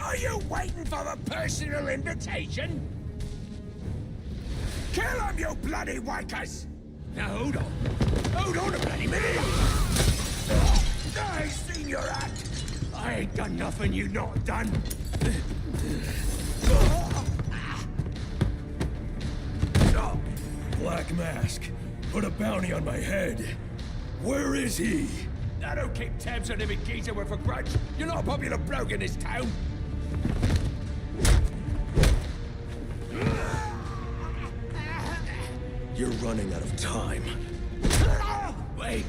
[SPEAKER 17] Are you waiting for a personal invitation? Kill him, you bloody wankers! Now hold on. Hold on a bloody minute! I seen your act! I ain't done nothing you not done!
[SPEAKER 15] Black Mask, put a bounty on my head. Where is he?
[SPEAKER 17] I don't keep tabs on every geezer with a grudge. You're not a popular bloke in this town.
[SPEAKER 15] You're running out of time.
[SPEAKER 17] Wait.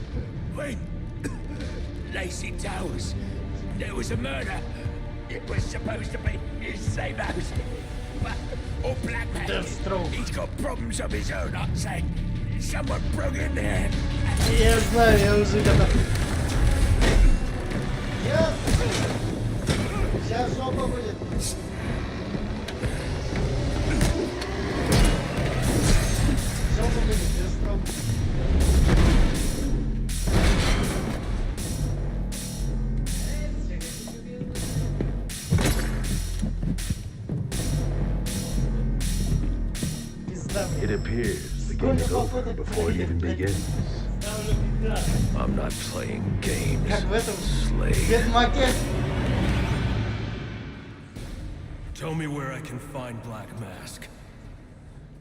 [SPEAKER 17] Lacey Towers. There was a murder. It was supposed to be his safe house. Or Black Man. He's got problems of his own, I'd say. Someone broke in there.
[SPEAKER 8] Я знаю, я уже готов. Сейчас жопа будет. Жопа будет, без проблем.
[SPEAKER 15] It appears the game is over before it even begins.
[SPEAKER 3] I'm not playing games,
[SPEAKER 8] Как в этом
[SPEAKER 3] slave.
[SPEAKER 8] Ведьмаке.
[SPEAKER 15] Tell me where I can find Black Mask.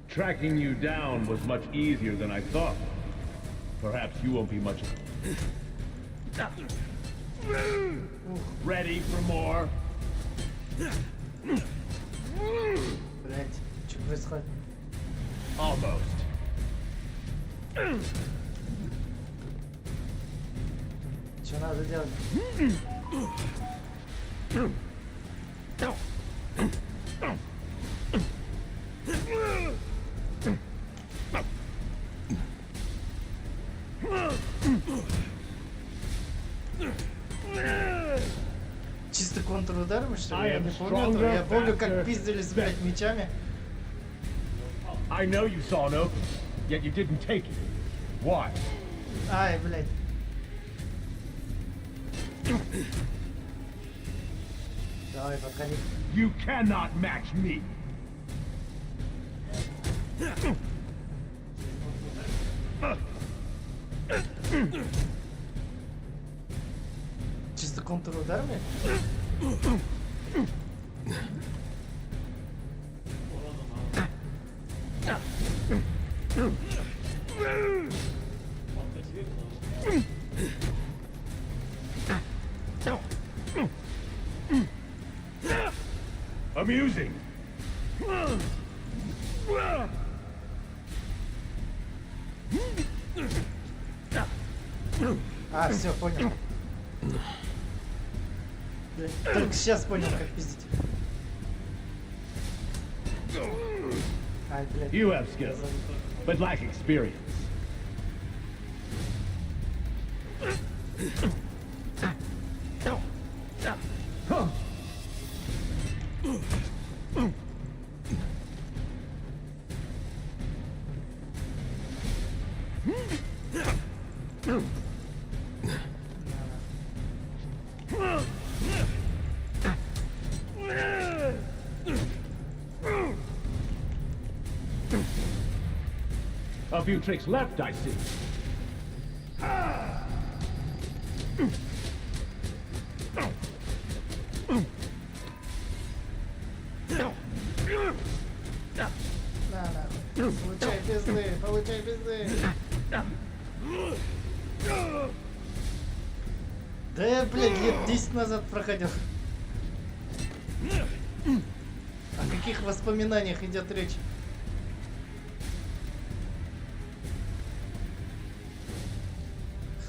[SPEAKER 7] Tracking you down was much easier than I thought. Perhaps you won't be much... Ready for more?
[SPEAKER 8] Блять, что происходит?
[SPEAKER 7] Almost.
[SPEAKER 8] Что надо делать? Чисто контрударом, что ли? Я не помню этого. Я помню, как пиздились, блять, мечами.
[SPEAKER 7] I know you saw an opening, yet you didn't take it. Why?
[SPEAKER 8] Ай, блять. Давай, подходи.
[SPEAKER 7] You cannot match me.
[SPEAKER 8] Чисто контрударами?
[SPEAKER 7] Amusing.
[SPEAKER 8] А, все, понял. Только сейчас понял, как пиздить. Ай, блядь.
[SPEAKER 7] You have skill, but lack experience. A few tricks left, I see.
[SPEAKER 8] Получай пизды, получай пизды. Да я, блядь, лет 10 назад проходил. О каких воспоминаниях идет речь?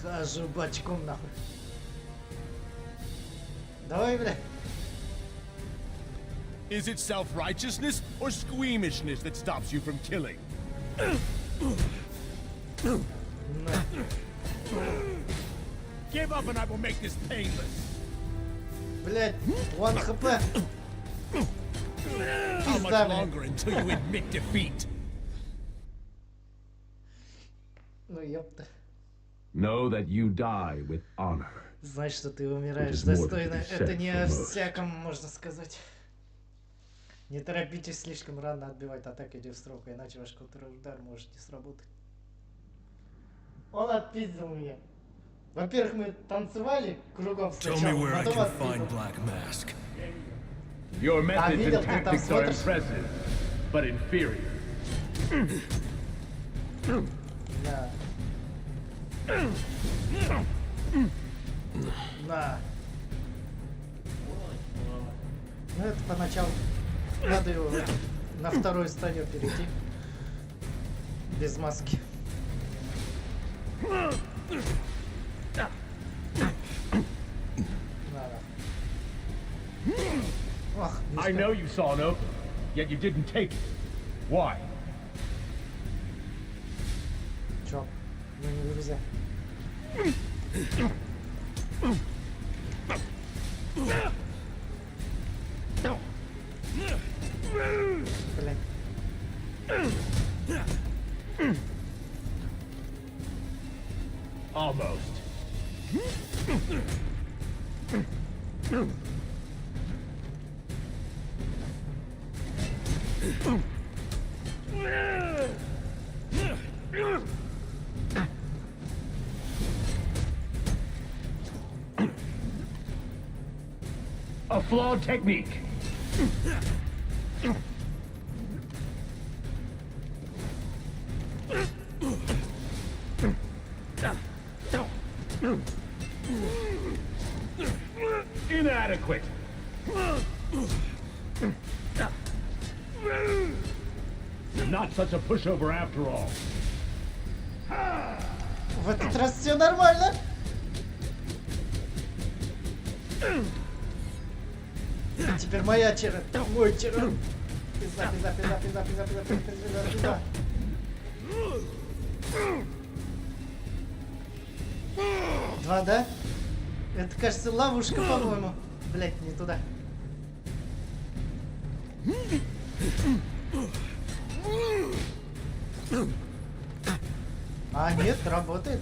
[SPEAKER 8] Хожу бочком нахуй. Давай, блядь.
[SPEAKER 15] Is it self-righteousness or squeamishness that stops you from killing? Give up and I will make this painless.
[SPEAKER 8] Блядь, 1 хп.
[SPEAKER 15] How much longer until you admit defeat?
[SPEAKER 8] Ну ёпта.
[SPEAKER 18] Know that you die with honor.
[SPEAKER 8] Знаешь, что ты умираешь достойно. Это не о всяком, можно сказать. Не торопитесь слишком рано отбивать атаки девстрока, иначе ваш контрудар может не сработать. Он отпиздил меня. Во-первых, мы танцевали кругом сначала, потом отпиздил.
[SPEAKER 18] Your methods and tactics are impressive, but inferior.
[SPEAKER 8] На. На. Ну это поначалу. Надо его на вторую стадию перейти. Без маски.
[SPEAKER 18] I know you saw an opening, yet you didn't take it. Why?
[SPEAKER 8] Чё? Ну не вылезай. Блин.
[SPEAKER 18] Almost. A flawed technique. Inadequate. Not such a pushover after all.
[SPEAKER 8] В этот раз все нормально. Теперь моя черед. Мой черед. Пизда, пизда, пизда, пизда, пизда, пизда, пизда, пизда, пизда. Два, да? Это, кажется, ловушка, по-моему. Блять, не туда. А, нет, работает.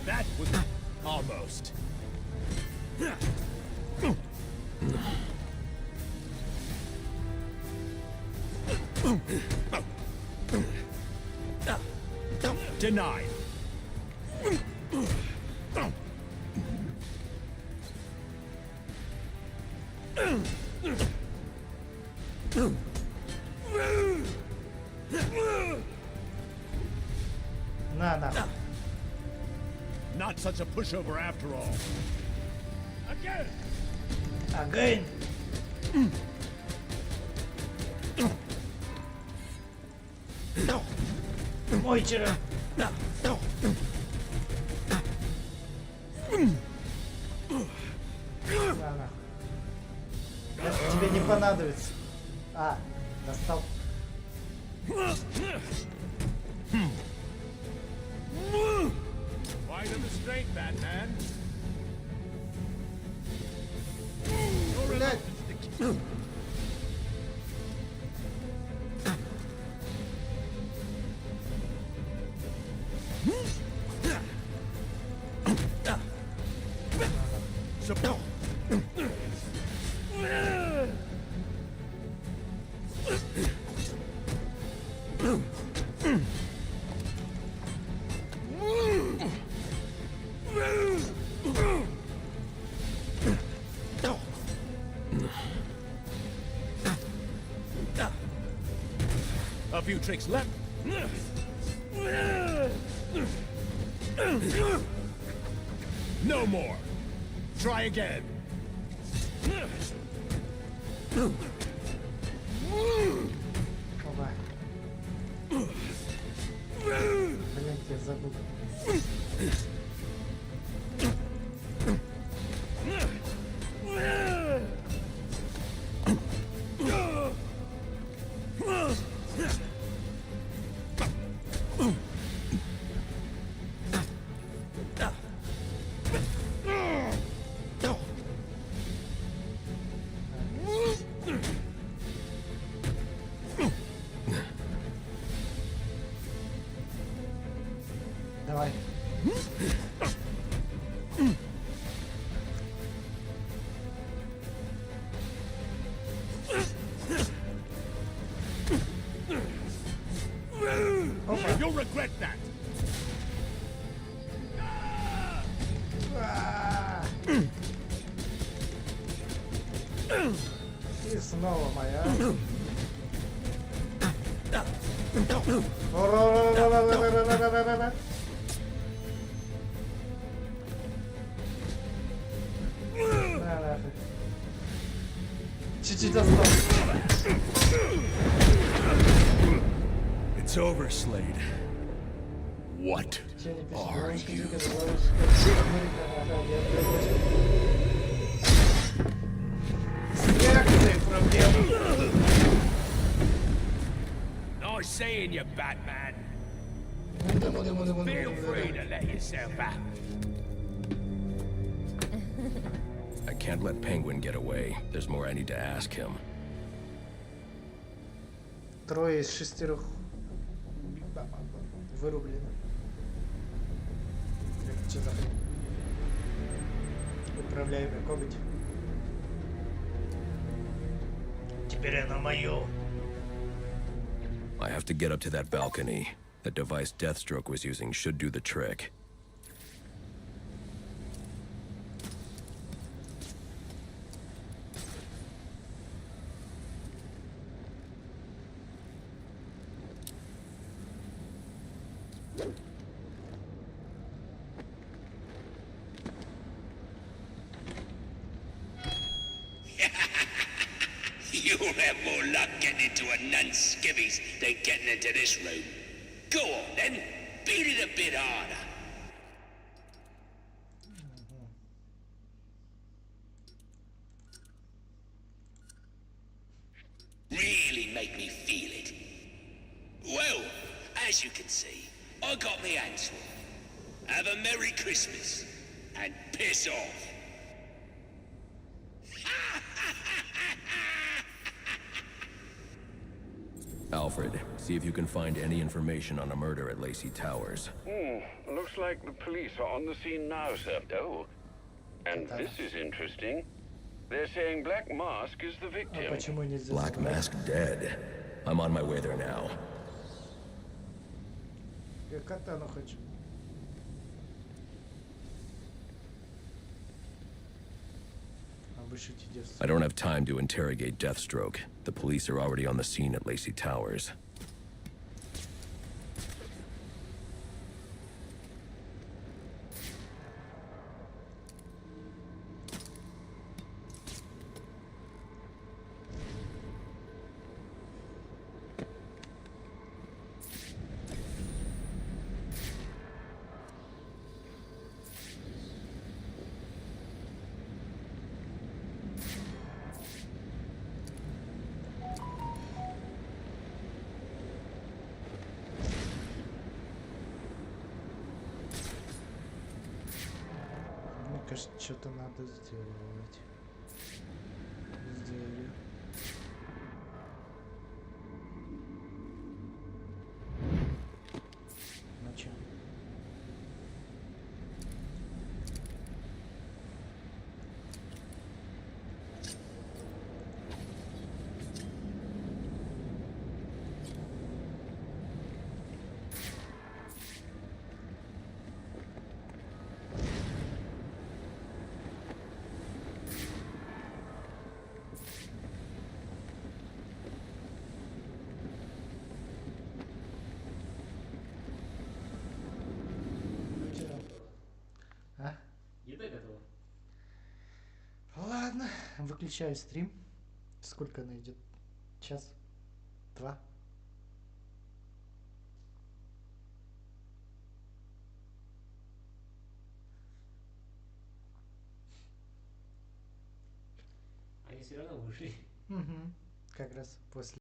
[SPEAKER 15] That was almost. Denied.
[SPEAKER 8] На.
[SPEAKER 15] Not such a pushover after all. Again.
[SPEAKER 8] Again. Мой черед. Это тебе не понадобится. А, достал.
[SPEAKER 15] Wide of the strength, Batman.
[SPEAKER 8] Блядь.
[SPEAKER 13] few tricks left. No more. Try again.
[SPEAKER 8] Опа. Блин, я забыл. Давай.
[SPEAKER 13] You'll regret that.
[SPEAKER 8] И снова моя. Ра-ра-ра-ра-ра-ра-ра-ра-ра-ра. На нафиг. Чуть-чуть осталось.
[SPEAKER 15] It's over, Slade. What are you?
[SPEAKER 13] Nice seeing you, Batman. Feel free to let yourself out.
[SPEAKER 3] I can't let Penguin get away. There's more I need to ask him.
[SPEAKER 8] Трое из 6 вырублены. Это что за хрень? Управляемый коготь. Теперь она моё.
[SPEAKER 3] I have to get up to that balcony. The device Deathstroke was using should do the trick.
[SPEAKER 17] You'll have more luck getting into a nun's skivvies than getting into this room. Go on, then. Beat it a bit harder. Really make me feel it. Well, as you can see, I got me hands full. Have a Merry Christmas, and piss off.
[SPEAKER 3] Alfred, see if you can find any information on a murder at Lacey Towers.
[SPEAKER 20] Looks like the police are on the scene now, sir. Oh, and this is interesting. They're saying Black Mask is the victim.
[SPEAKER 3] Black Mask dead. I'm on my way there now.
[SPEAKER 8] Я катану хочу.
[SPEAKER 3] I don't have time to interrogate Deathstroke. The police are already on the scene at Lacey Towers.
[SPEAKER 8] Мне кажется, что-то надо сделать. Сделали. Ну чё? Ладно, выключаю стрим. Сколько она идет? Час? 2?
[SPEAKER 1] Они все равно вышли.
[SPEAKER 8] Угу. Как раз после